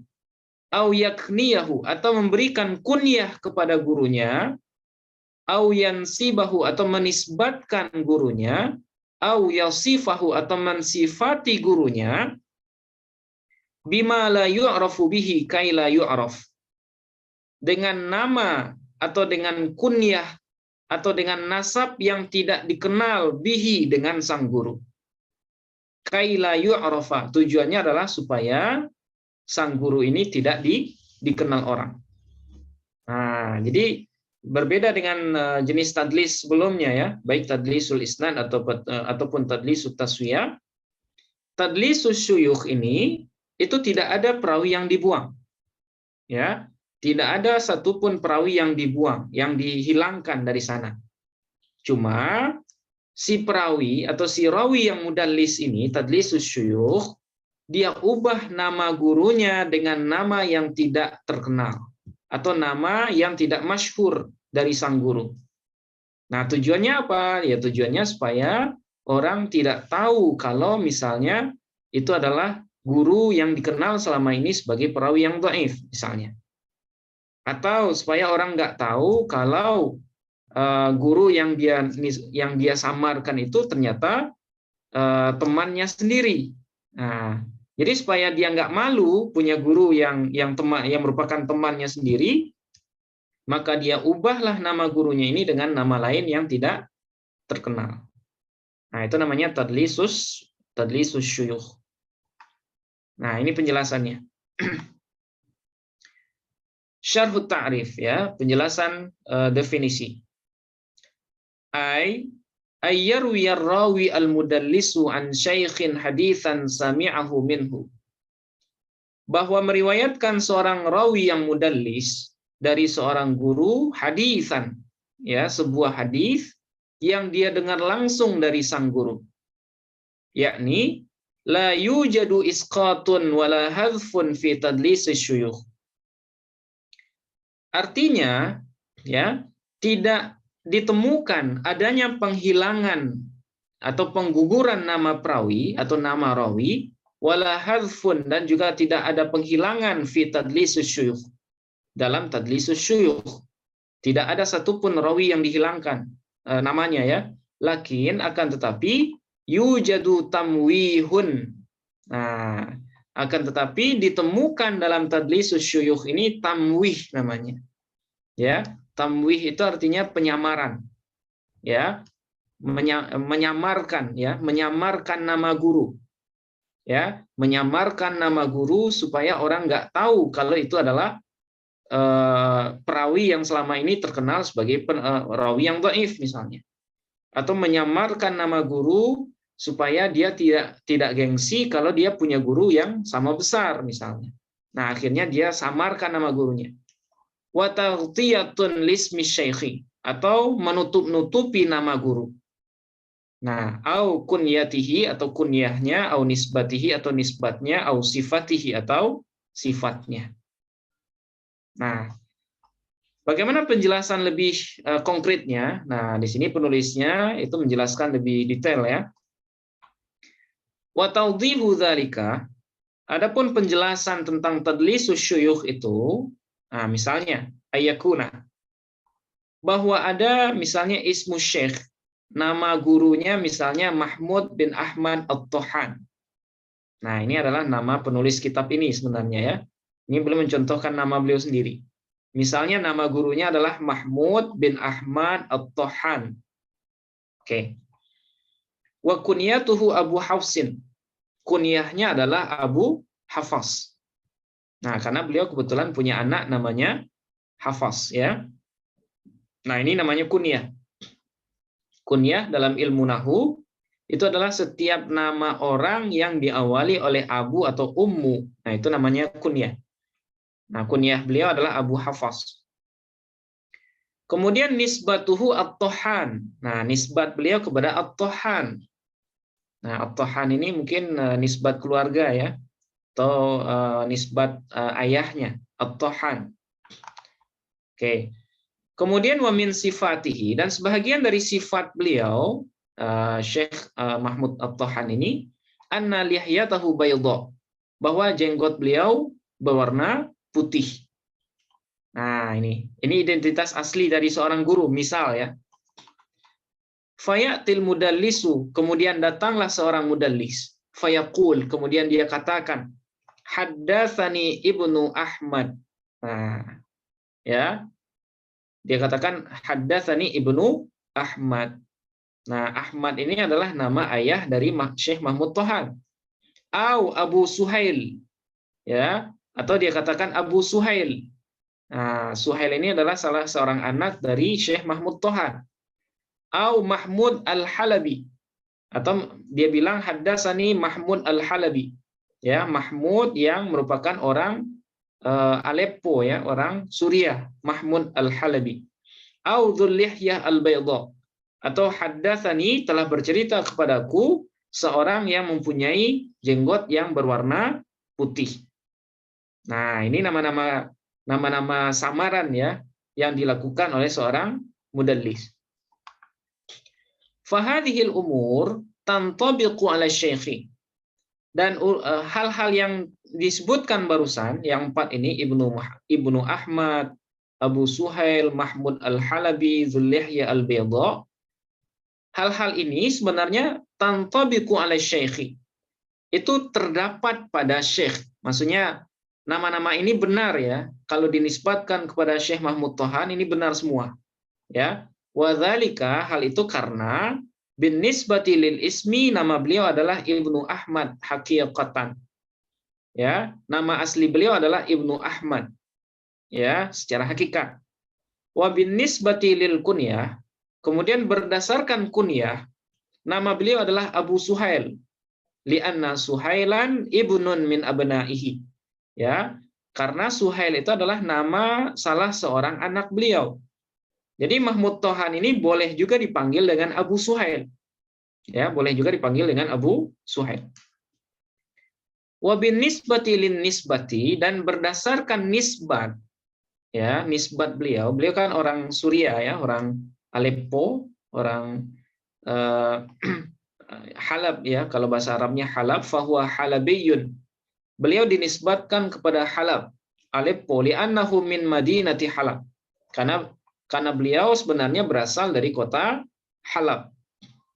au yakniyahu, atau memberikan kunyah kepada gurunya, au yansibahu, atau menisbatkan gurunya, au yasifahu, atau mensifati gurunya, bima la yu'rafu bihi kai la yu'raf, dengan nama atau dengan kunyah atau dengan nasab yang tidak dikenal bihi, dengan sang guru. Kaila yu'rafa, tujuannya adalah supaya sang guru ini tidak dikenal orang. Nah, jadi berbeda dengan jenis tadlis sebelumnya ya, baik tadlisul isnad ataupun tadlisul taswiyah. Tadlisus syuyukh ini itu tidak ada perawi yang dibuang. Ya, tidak ada satupun perawi yang dibuang, yang dihilangkan dari sana. Cuma si perawi atau si rawi yang mudallis ini, tadlisus syuyukh, dia ubah nama gurunya dengan nama yang tidak terkenal atau nama yang tidak masyhur dari sang guru. Nah, tujuannya apa? Ya tujuannya supaya orang tidak tahu kalau misalnya itu adalah guru yang dikenal selama ini sebagai perawi yang dhaif misalnya. Atau supaya orang nggak tahu kalau guru yang dia samarkan itu ternyata temannya sendiri. Nah, jadi supaya dia nggak malu punya guru yang merupakan temannya sendiri, maka dia ubahlah nama gurunya ini dengan nama lain yang tidak terkenal. Nah, itu namanya tadlisus syuyukh. Nah, ini penjelasannya. Syarhut ta'rif, ya, penjelasan definisi. Ayyarwi ar-rawi al-mudallisu an syaikhin haditsan sami'ahu minhu. Bahwa meriwayatkan seorang rawi yang mudallis dari seorang guru hadisan, ya, sebuah hadis yang dia dengar langsung dari sang guru. Yakni la yujadu isqatun wala hadfun fi tadlis syuyukh. Artinya, ya, tidak ditemukan adanya penghilangan atau pengguguran nama perawi atau nama rawi, wala hadfun, dan juga tidak ada penghilangan fi tadlisus syuyukh, dalam tadlisus syuyukh. Tidak ada satupun rawi yang dihilangkan namanya, ya. Lakin akan tetapi yujadu tamwihun. Nah, akan tetapi ditemukan dalam tadlisus syuyukh ini tamwih namanya. Ya, tamwih itu artinya penyamaran. Ya, menyamarkan, ya, menyamarkan nama guru. Ya, menyamarkan nama guru supaya orang nggak tahu kalau itu adalah perawi yang selama ini terkenal sebagai rawi yang dhaif misalnya. Atau menyamarkan nama guru supaya dia tidak gengsi kalau dia punya guru yang sama besar misalnya. Nah, akhirnya dia samarkan nama gurunya. Wa taghtiyatun lismi syaikhi, atau menutup-nutupi nama guru. Nah, au kunyatihi, atau kunyahnya, au nisbatihi, atau nisbatnya, au sifatihi, atau sifatnya. Nah, bagaimana penjelasan lebih konkretnya? Nah, di sini penulisnya itu menjelaskan lebih detail, ya. Wa tawdihu dzalika, adapun penjelasan tentang tadlisus syuyukh itu, nah, misalnya ayakuna, bahwa ada misalnya ismu syekh, nama gurunya misalnya Mahmud bin Ahmad At-Tohan. Nah, ini adalah nama penulis kitab ini sebenarnya, ya. Ini belum mencontohkan nama beliau sendiri. Misalnya nama gurunya adalah Mahmud bin Ahmad At-Tohan. Oke. Wa kunyatuhu Abu Hafsin. Kunyahnya adalah Abu Hafs. Nah, karena beliau kebetulan punya anak namanya Hafs, ya. Nah, ini namanya kunyah. Kunyah dalam ilmu nahwu itu adalah setiap nama orang yang diawali oleh abu atau ummu. Nah, itu namanya kunyah. Nah, kunyah beliau adalah Abu Hafs. Kemudian nisbatuhu At-Tohan. Nah, nisbat beliau kepada At-Tohan. Nah, At-Tohan ini mungkin nisbat keluarga, ya, atau nisbat ayahnya, At-Tohan. Oke. Kemudian wa min sifatihi, dan sebahagian dari sifat beliau, Syekh Mahmud At-Tohan ini, anna lihyatahu bayda, bahwa jenggot beliau berwarna putih. Nah, ini identitas asli dari seorang guru, misal, ya. Fayatil mudallisu, kemudian datanglah seorang mudallis. Fayaqul, kemudian dia katakan, haddatsani Ibnu Ahmad. Nah, ya. Dia katakan haddatsani Ibnu Ahmad. Nah, Ahmad ini adalah nama ayah dari Syekh Mahmud Tohan. Au Abu Suhail. Ya, atau dia katakan Abu Suhail. Nah, Suhail ini adalah salah seorang anak dari Syekh Mahmud Tohan. Au Mahmud Al-Halabi, atau dia bilang haddatsani Mahmud Al-Halabi, ya, Mahmud yang merupakan orang Aleppo, ya, orang Suriah, Mahmud Al-Halabi. Au Dzul Lihyah Al-Bayda, atau haddatsani telah bercerita kepadaku seorang yang mempunyai jenggot yang berwarna putih. Nah, ini nama-nama samaran ya yang dilakukan oleh seorang mudallis. Fahadhil umur tantabiqu ala syekhi. Dan hal-hal yang disebutkan barusan, yang 4 ini, Ibnu Ahmad, Abu Suhail, Mahmud Al-Halabi, Dzulihya Al-Baydha, hal-hal ini sebenarnya tantabiqu ala syekhi. Itu terdapat pada syekh. Maksudnya nama-nama ini benar ya. Kalau dinisbatkan kepada Syekh Mahmud Tohan, ini benar semua. Ya. Wadzalika, hal itu karena bin nisbati lil ismi, nama beliau adalah Ibnu Ahmad haqiqatan. Ya, nama asli beliau adalah Ibnu Ahmad. Ya, secara hakikat. Wa bin nisbati lil kunyah, kemudian berdasarkan kunyah, nama beliau adalah Abu Suhail. Li'anna Suhailan ibnun min abnaihi. Ya, karena Suhail itu adalah nama salah seorang anak beliau. Jadi Mahmud Tohan ini boleh juga dipanggil dengan Abu Suhail. Ya, boleh juga dipanggil dengan Abu Suhail. Wa bin nisbati lin nisbati, dan berdasarkan nisbat, ya, nisbat beliau kan orang Suria ya, orang Aleppo, orang Halab ya, kalau bahasa Arabnya Halab, fahuwa halabiyun. Beliau dinisbatkan kepada Halab, Aleppo, li'annahu min madinati Halab. Karena beliau sebenarnya berasal dari kota Halab.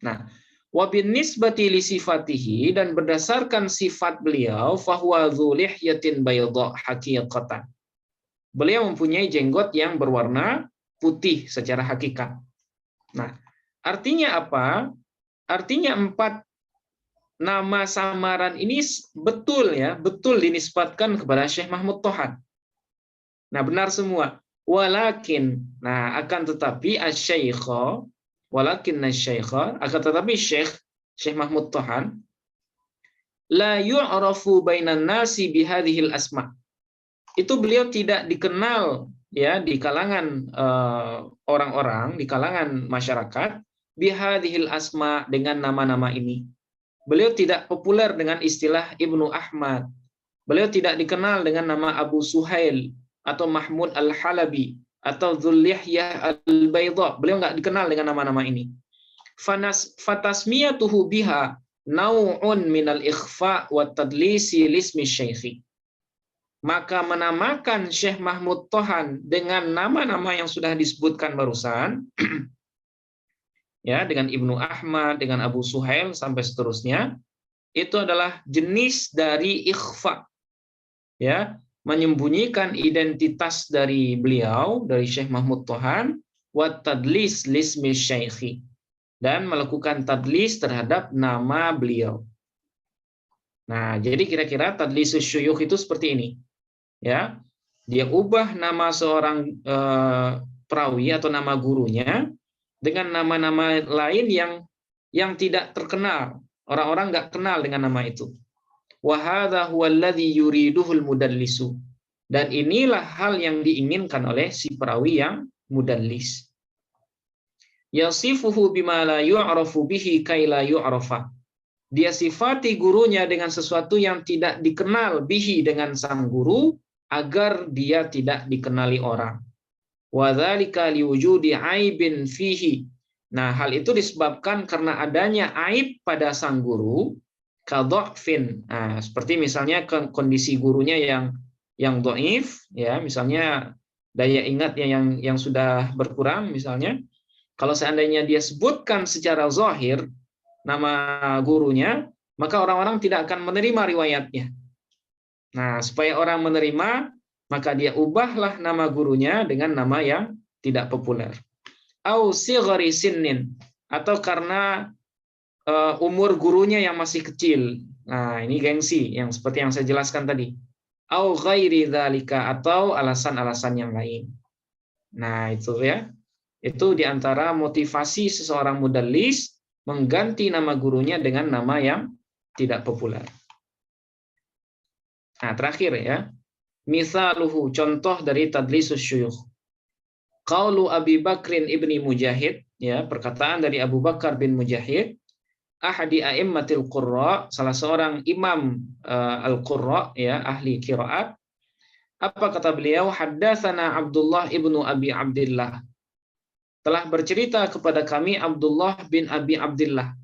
Nah, wa bin nisbati li sifatihi, dan berdasarkan sifat beliau, fahuwa dzu lihyatin baydha haqiqatan. Beliau mempunyai jenggot yang berwarna putih secara hakikat. Nah, artinya apa? Artinya 4 nama samaran ini betul ya, betul dinisbatkan kepada Syekh Mahmud Tohan. Nah, benar semua. Walakin, nah akan tetapi asy-syaikha, walakin asy-syaikha, akan tetapi Syekh Mahmud Tohan la yu'rafu bainan nasi bihadhil asma. Itu beliau tidak dikenal ya di kalangan orang-orang, di kalangan masyarakat, bihadhil asma, dengan nama-nama ini. Beliau tidak populer dengan istilah Ibnu Ahmad. Beliau tidak dikenal dengan nama Abu Suhail atau Mahmud Al-Halabi atau Dzullihyah Al-Baydha. Beliau nggak dikenal dengan nama-nama ini. Fatasmiyatuhu biha nau'un minal ikhfa wa tadlisi lismi syaikhi. Maka menamakan Syekh Mahmud Tohan dengan nama-nama yang sudah disebutkan barusan, ya, dengan Ibnu Ahmad, dengan Abu Suhail sampai seterusnya, itu adalah jenis dari ikhfa, ya, menyembunyikan identitas dari beliau, dari Syekh Mahmud Tohan, wa tadlis lismi syaikhi, dan melakukan tadlis terhadap nama beliau. Nah, jadi kira-kira tadlisus syuyukh itu seperti ini. Ya, dia ubah nama seorang perawi atau nama gurunya dengan nama-nama lain yang tidak terkenal. Orang-orang nggak kenal dengan nama itu. Wa hadza huwa alladhi yuriduhul mudallisu. Dan inilah hal yang diinginkan oleh si perawi yang mudallis. Yasifuhu bima la yu'rafu bihi kai la yu'rafa. Dia sifati gurunya dengan sesuatu yang tidak dikenal bihi, dengan sang guru, agar dia tidak dikenali orang. Wa dzalika liwujudi aibin fihi. Nah, hal itu disebabkan karena adanya aib pada sang guru, kadhafin. Nah, seperti misalnya kondisi gurunya yang dhaif, ya, misalnya daya ingatnya yang sudah berkurang misalnya. Kalau seandainya dia sebutkan secara zahir nama gurunya, maka orang-orang tidak akan menerima riwayatnya. Nah, supaya orang menerima, maka dia ubahlah nama gurunya dengan nama yang tidak populer. Au sighari sinnin, atau karena umur gurunya yang masih kecil. Nah, ini gengsi yang seperti yang saya jelaskan tadi. Au ghairi dzalika, atau alasan-alasan yang lain. Nah, itu ya. Itu diantara motivasi seseorang mudallis mengganti nama gurunya dengan nama yang tidak populer. Nah, terakhir ya. Misaluhu, contoh dari tadlisus syuyukh. Qaulu Abi Bakrin ibni Mujahid, ya, perkataan dari Abu Bakar bin Mujahid, ahadi a'immatil qurra, salah seorang imam al-qurra, ya, ahli qiraat. Apa kata beliau? Haddatsana Abdullah ibnu Abi Abdillah. Telah bercerita kepada kami Abdullah bin Abi Abdillah.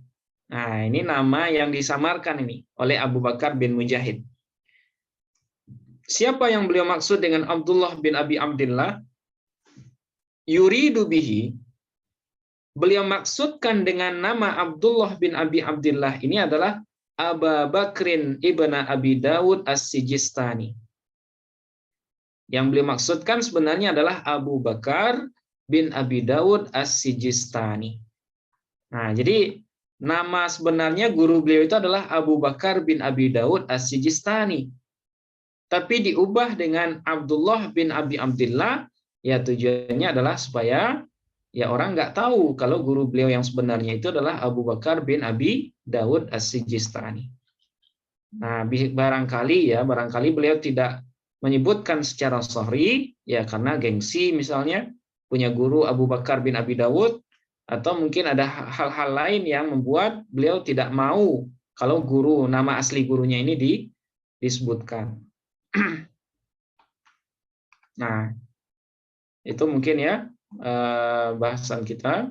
Nah, ini nama yang disamarkan ini oleh Abu Bakar bin Mujahid. Siapa yang beliau maksud dengan Abdullah bin Abi Abdillah? Yuridu bihi. Beliau maksudkan dengan nama Abdullah bin Abi Abdillah ini adalah Abu Bakrin ibn Abi Dawud As-Sijistani. Yang beliau maksudkan sebenarnya adalah Abu Bakar bin Abi Dawud As-Sijistani. Nah, jadi nama sebenarnya guru beliau itu adalah Abu Bakar bin Abi Dawud As-Sijistani. Tapi diubah dengan Abdullah bin Abi Abdillah, ya tujuannya adalah supaya ya orang nggak tahu kalau guru beliau yang sebenarnya itu adalah Abu Bakar bin Abi Dawud As-Sijistani. Nah, barangkali beliau tidak menyebutkan secara sahih, ya karena gengsi misalnya, punya guru Abu Bakar bin Abi Dawud, atau mungkin ada hal-hal lain yang membuat beliau tidak mau kalau nama asli gurunya ini disebutkan. Nah, itu mungkin ya bahasan kita.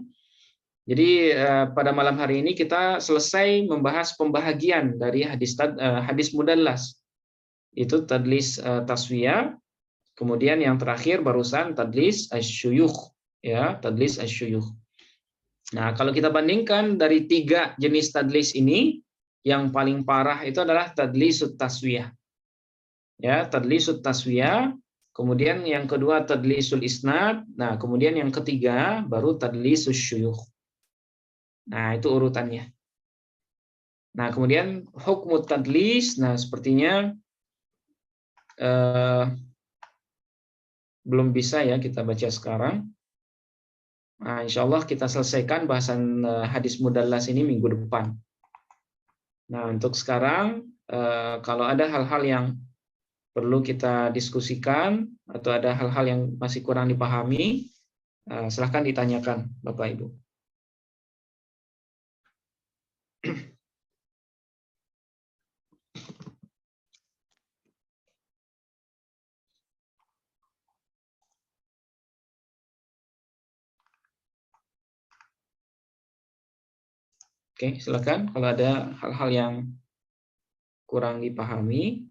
Jadi pada malam hari ini kita selesai membahas pembahagian dari hadis mudallas. Itu tadlis taswiyah, kemudian yang terakhir barusan tadlis asyuyukh, ya, tadlis asyuyukh. Nah, kalau kita bandingkan dari 3 jenis tadlis ini, yang paling parah itu adalah tadlisut taswiyah. Ya, tadlisut taswiyah, kemudian yang kedua tadlisul isnad, nah kemudian yang ketiga baru tadlisus syuyukh. Nah, itu urutannya. Nah, kemudian hukmu tadlis, nah sepertinya belum bisa ya kita baca sekarang. Nah, insya Allah kita selesaikan bahasan hadis mudallas ini minggu depan. Nah, untuk sekarang kalau ada hal-hal yang perlu kita diskusikan atau ada hal-hal yang masih kurang dipahami, silahkan ditanyakan Bapak Ibu. Oke, silakan kalau ada hal-hal yang kurang dipahami.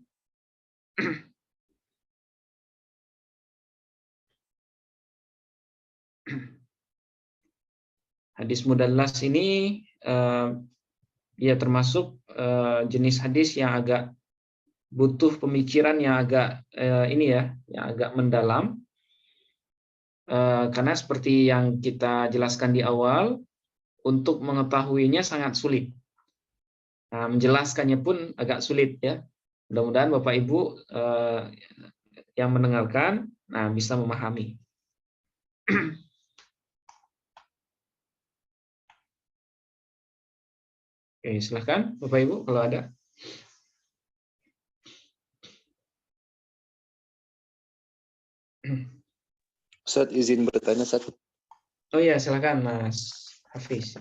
Hadis mudallas ini ya termasuk jenis hadis yang agak butuh pemikiran yang agak yang agak mendalam. Karena seperti yang kita jelaskan di awal, untuk mengetahuinya sangat sulit. Nah, menjelaskannya pun agak sulit ya. Mudah-mudahan Bapak Ibu yang mendengarkan bisa memahami. Oke, silahkan Bapak Ibu kalau ada. Ustaz, izin bertanya, Ustaz. Oh iya, silakan Mas Hafiz.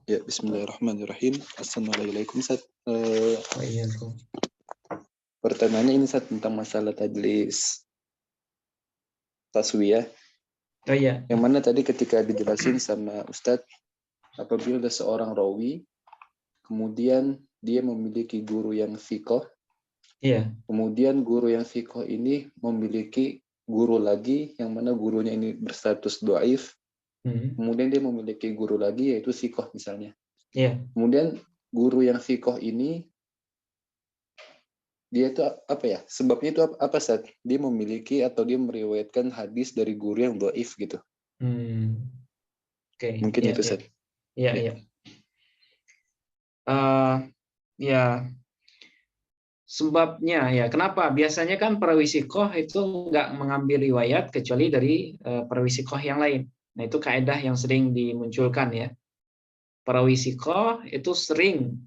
Ya, bismillahirrahmanirrahim. Assalamualaikum, Ustaz. Pertanyaannya ini, Ustaz, tentang masalah tadlis taswiyah. Oh iya. Yang mana tadi ketika dijelasin sama Ustaz, apabila ada seorang rawi, kemudian dia memiliki guru yang thiqah, iya. Kemudian guru yang thiqah ini memiliki guru lagi, yang mana gurunya ini berstatus dhaif, kemudian dia memiliki guru lagi yaitu thiqah misalnya. Iya. Kemudian guru yang thiqah ini dia itu apa ya? Sebabnya itu apa, Ustaz? Dia memiliki atau dia meriwayatkan hadis dari guru yang dhaif gitu. Oke. Mungkin ya, itu, Ustaz. Iya. Ya. Sebabnya ya, kenapa? Biasanya kan perawi thiqah itu nggak mengambil riwayat kecuali dari perawi thiqah yang lain. Nah, itu kaidah yang sering dimunculkan ya. Perawi thiqah itu sering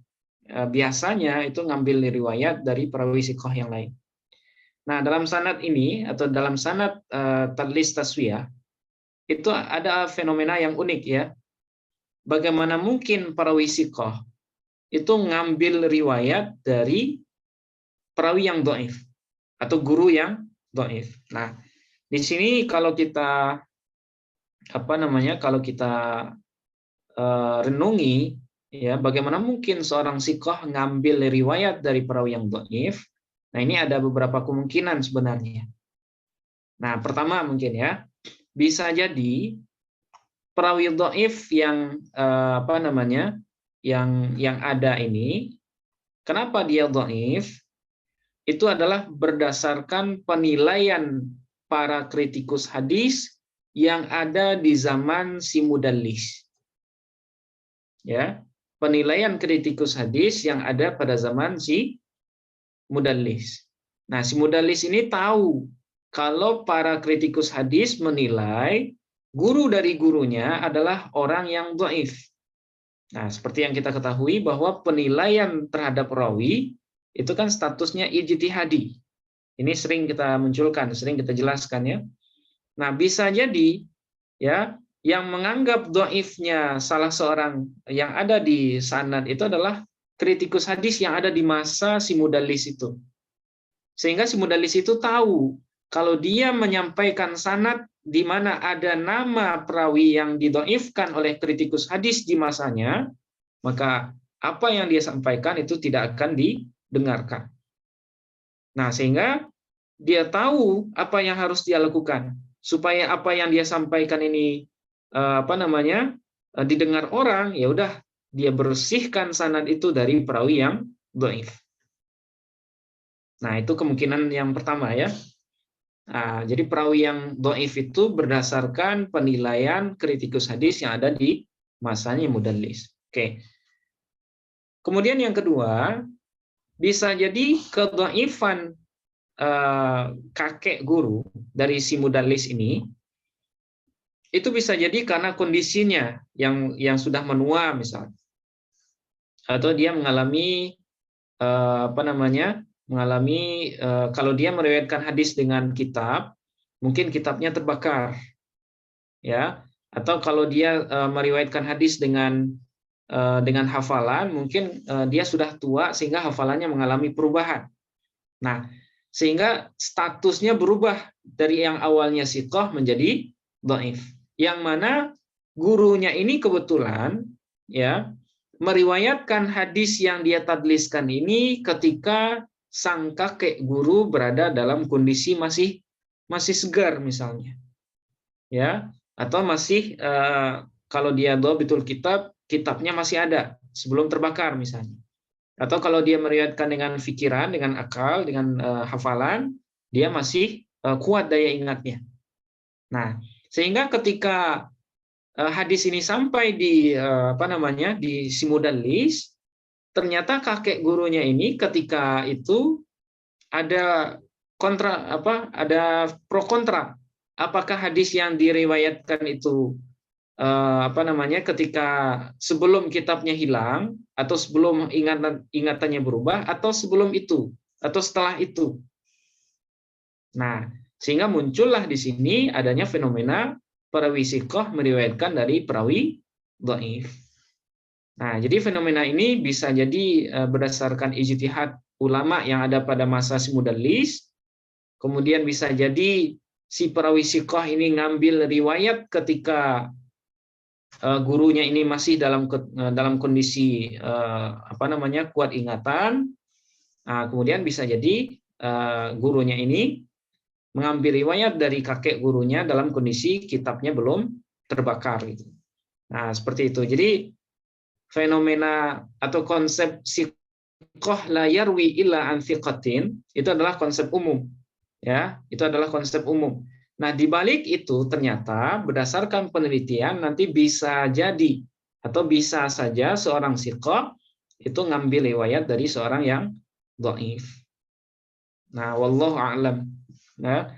biasanya itu ngambil riwayat dari perawi thiqah yang lain. Nah, dalam sanad ini atau dalam sanad tadlis taswiyah, itu ada fenomena yang unik ya. Bagaimana mungkin perawi siqah itu ngambil riwayat dari perawi yang dhaif atau guru yang dhaif. Nah, di sini kalau kita renungi ya, bagaimana mungkin seorang siqah ngambil riwayat dari perawi yang dhaif? Nah, ini ada beberapa kemungkinan sebenarnya. Nah, pertama mungkin ya, bisa jadi perawi dhaif yang yang ada ini, kenapa dia dhaif? Itu adalah berdasarkan penilaian para kritikus hadis yang ada di zaman si mudallis. Ya, penilaian kritikus hadis yang ada pada zaman si mudallis. Nah, si mudallis ini tahu kalau para kritikus hadis menilai guru dari gurunya adalah orang yang dhaif. Nah, seperti yang kita ketahui bahwa penilaian terhadap rawi itu kan statusnya ijtihadi. Ini sering kita munculkan, sering kita jelaskan ya. Nah, bisa jadi ya yang menganggap dhaifnya salah seorang yang ada di sanad itu adalah kritikus hadis yang ada di masa si mudallis itu. Sehingga si mudallis itu tahu kalau dia menyampaikan sanad di mana ada nama perawi yang didhaifkan oleh kritikus hadis di masanya, maka apa yang dia sampaikan itu tidak akan didengarkan. Nah, sehingga dia tahu apa yang harus dia lakukan supaya apa yang dia sampaikan ini didengar orang, ya udah dia bersihkan sanad itu dari perawi yang dhaif. Nah, itu kemungkinan yang pertama ya. Nah, jadi perawi yang dhaif itu berdasarkan penilaian kritikus hadis yang ada di masanya mudallis. Oke. Kemudian yang kedua, bisa jadi kedhaifan kakek guru dari si mudallis ini itu bisa jadi karena kondisinya yang sudah menua misalnya, atau dia mengalami kalau dia meriwayatkan hadis dengan kitab, mungkin kitabnya terbakar, ya, atau kalau dia meriwayatkan hadis dengan hafalan, mungkin dia sudah tua sehingga hafalannya mengalami perubahan. Nah, sehingga statusnya berubah dari yang awalnya siqah menjadi dhaif. Yang mana gurunya ini kebetulan ya meriwayatkan hadis yang dia tadliskan ini ketika sang kakek guru berada dalam kondisi masih segar misalnya. Ya, atau masih kalau dia dhabitul kitabnya masih ada sebelum terbakar misalnya. Atau kalau dia meriwayatkan dengan pikiran, dengan akal, dengan hafalan, dia masih kuat daya ingatnya. Nah, sehingga ketika hadis ini sampai di di si mudallis, ternyata kakek gurunya ini ketika itu ada ada pro kontra. Apakah hadis yang diriwayatkan itu ketika sebelum kitabnya hilang atau sebelum ingatannya berubah atau sebelum itu atau setelah itu. Nah, sehingga muncullah di sini adanya fenomena perawi siqah meriwayatkan dari perawi dhaif. Nah, jadi fenomena ini bisa jadi berdasarkan ijtihad ulama yang ada pada masa si mudallis, kemudian bisa jadi si perawi siqah ini ngambil riwayat ketika gurunya ini masih dalam kondisi kuat ingatan. Nah, kemudian bisa jadi gurunya ini mengambil riwayat dari kakek gurunya dalam kondisi kitabnya belum terbakar gitu. Nah, seperti itu. Jadi fenomena atau konsep siqah la yarwi illa an thiqatin itu adalah konsep umum. Ya, itu adalah konsep umum. Nah, di balik itu ternyata berdasarkan penelitian nanti bisa jadi atau bisa saja seorang siqah itu ngambil riwayat dari seorang yang dhaif. Nah, wallahu a'lam. Nah,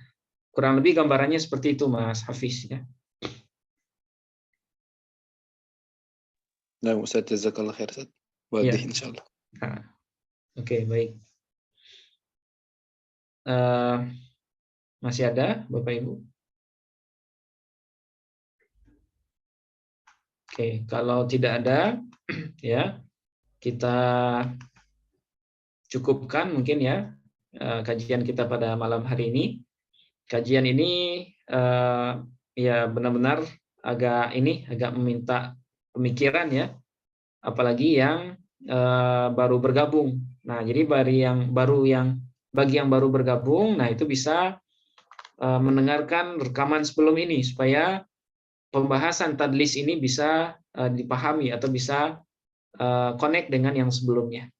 kurang lebih gambarannya seperti itu, Mas Hafiz ya. Nah, Ustaz, jazakallah khair, Ustaz. Wadih, insyaallah. Nah, oke, baik. Masih ada, Bapak Ibu? Oke, kalau tidak ada, ya kita cukupkan mungkin ya kajian kita pada malam hari ini. Kajian ini ya benar-benar agak meminta pemikiran ya, apalagi yang baru bergabung. Nah, jadi bagi yang baru bergabung, nah itu bisa mendengarkan rekaman sebelum ini supaya pembahasan tadlis ini bisa dipahami atau bisa connect dengan yang sebelumnya.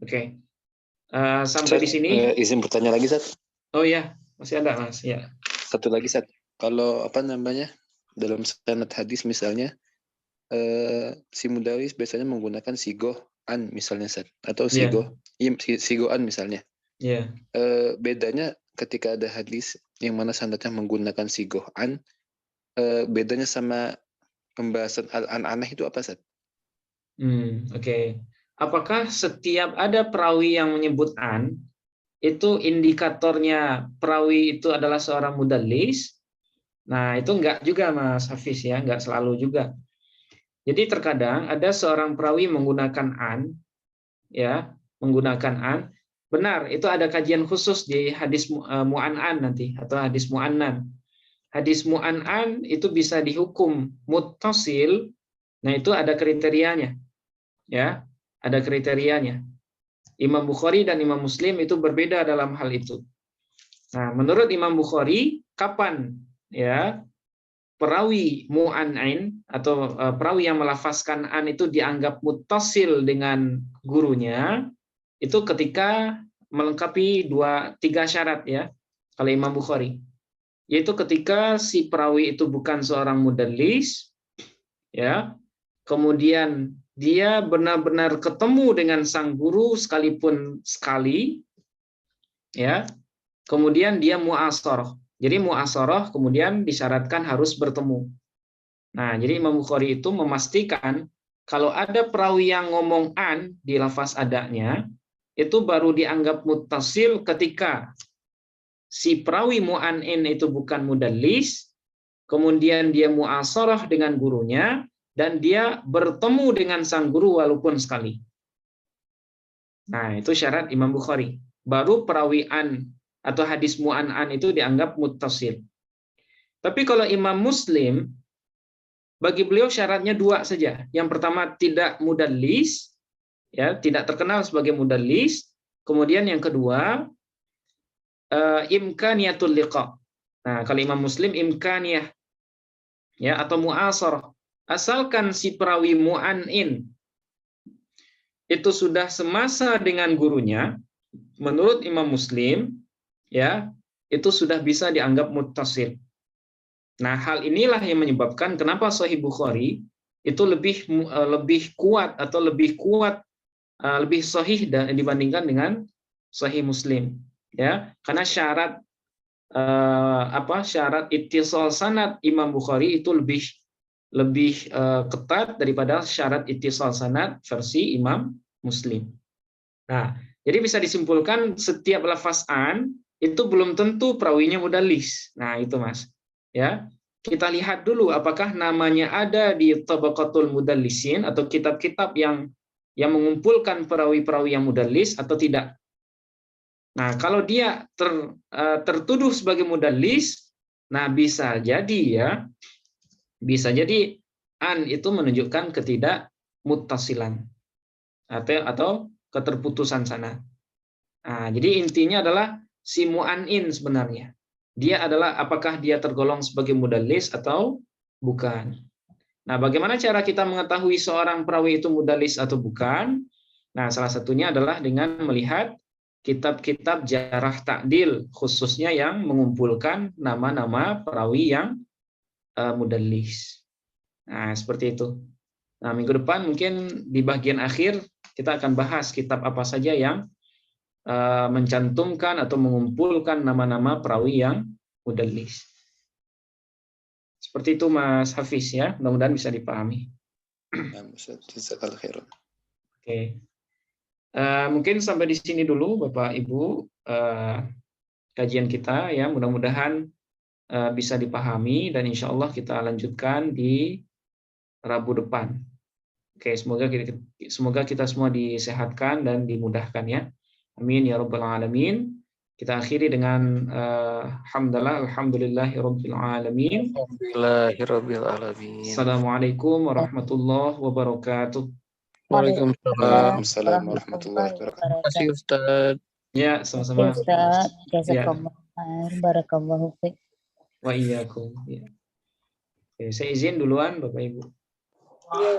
Oke. Sampai di sini. Izin bertanya lagi, Sat. Oh ya, masih ada, Mas. Ya. Satu lagi, Sat. Kalau dalam sanad hadis misalnya si mudaris biasanya menggunakan sigoh an misalnya, Sat, atau sigoh an misalnya. Yeah. Bedanya ketika ada hadis yang mana sanadnya menggunakan sigoh an, bedanya sama pembahasan al-an'anah itu apa, Sat? Oke. Apakah setiap ada perawi yang menyebut an, itu indikatornya perawi itu adalah seorang mudallis? Nah, itu enggak juga, Mas Hafiz ya, enggak selalu juga. Jadi terkadang ada seorang perawi menggunakan an, ya, menggunakan an. Benar, itu ada kajian khusus di hadis mu'an'an nanti atau hadis mu'annan. Hadis mu'an'an itu bisa dihukum muttasil. Nah, itu ada kriterianya. Ya, ada kriterianya. Imam Bukhari dan Imam Muslim itu berbeda dalam hal itu. Nah, menurut Imam Bukhari, kapan ya perawi mu'an'in atau perawi yang melafazkan an itu dianggap muttasil dengan gurunya, itu ketika melengkapi 3 syarat ya, kalau Imam Bukhari. Yaitu ketika si perawi itu bukan seorang mudallis, ya, kemudian dia benar-benar ketemu dengan sang guru sekalipun sekali, ya, kemudian dia mu'asharah. Jadi mu'asharah kemudian disyaratkan harus bertemu. Nah, jadi Imam Bukhari itu memastikan kalau ada perawi yang ngomong an di lafaz adanya, itu baru dianggap muttasil ketika si perawi mu'an'in itu bukan mudallis, kemudian dia mu'asharah dengan gurunya, dan dia bertemu dengan sang guru walaupun sekali. Nah, itu syarat Imam Bukhari. Baru perawi an atau hadis mu'an'an itu dianggap muttasil. Tapi kalau Imam Muslim, bagi beliau syaratnya 2 saja. Yang pertama tidak mudallis, ya, tidak terkenal sebagai mudallis. Kemudian yang kedua, imkaniyatul liqa. Nah, kalau Imam Muslim imkaniyah, ya, atau mu'asharah. Asalkan si perawi mu'an'in itu sudah semasa dengan gurunya, menurut Imam Muslim, ya, itu sudah bisa dianggap muttasil. Nah, hal inilah yang menyebabkan kenapa Sahih Bukhari itu lebih kuat atau lebih sahih dibandingkan dengan Sahih Muslim, ya, karena syarat ittisal sanad Imam Bukhari itu lebih ketat daripada syarat ittisal sanad versi Imam Muslim. Nah, jadi bisa disimpulkan setiap lafaz an itu belum tentu perawinya mudallis. Nah, itu Mas. Ya. Kita lihat dulu apakah namanya ada di Tabaqatul Mudallisin atau kitab-kitab yang mengumpulkan perawi-perawi yang mudallis atau tidak. Nah, kalau dia tertuduh sebagai mudallis, nah bisa jadi an itu menunjukkan ketidakmuttasilan atau keterputusan sana. Nah, jadi intinya adalah si mu'an'in sebenarnya. Dia adalah apakah dia tergolong sebagai mudallis atau bukan. Nah, bagaimana cara kita mengetahui seorang perawi itu mudallis atau bukan? Nah, salah satunya adalah dengan melihat kitab-kitab jarah ta'dil, khususnya yang mengumpulkan nama-nama perawi yang mudallis. Nah, seperti itu. Nah, minggu depan mungkin di bagian akhir kita akan bahas kitab apa saja yang mencantumkan atau mengumpulkan nama-nama perawi yang mudallis. Seperti itu Mas Hafiz ya, mudah-mudahan bisa dipahami. Oke. Mungkin sampai di sini dulu Bapak Ibu kajian kita ya, mudah-mudahan bisa dipahami dan insya Allah kita lanjutkan di Rabu depan. Oke, semoga kita semua disehatkan dan dimudahkan ya. Amin ya rabbal alamin. Kita akhiri dengan alhamdulillahirabbil alamin. Alhamdulillahirabbil alamin. Assalamualaikum warahmatullahi wabarakatuh. Waalaikumsalam warahmatullahi wabarakatuh. Terima kasih Ustaz. Ya, sama-sama. Ustaz, Ya. jazakallah khair, barakallahu fiik. Wa iyyakum. Ya. Oke, saya izin duluan Bapak Ibu. Iya.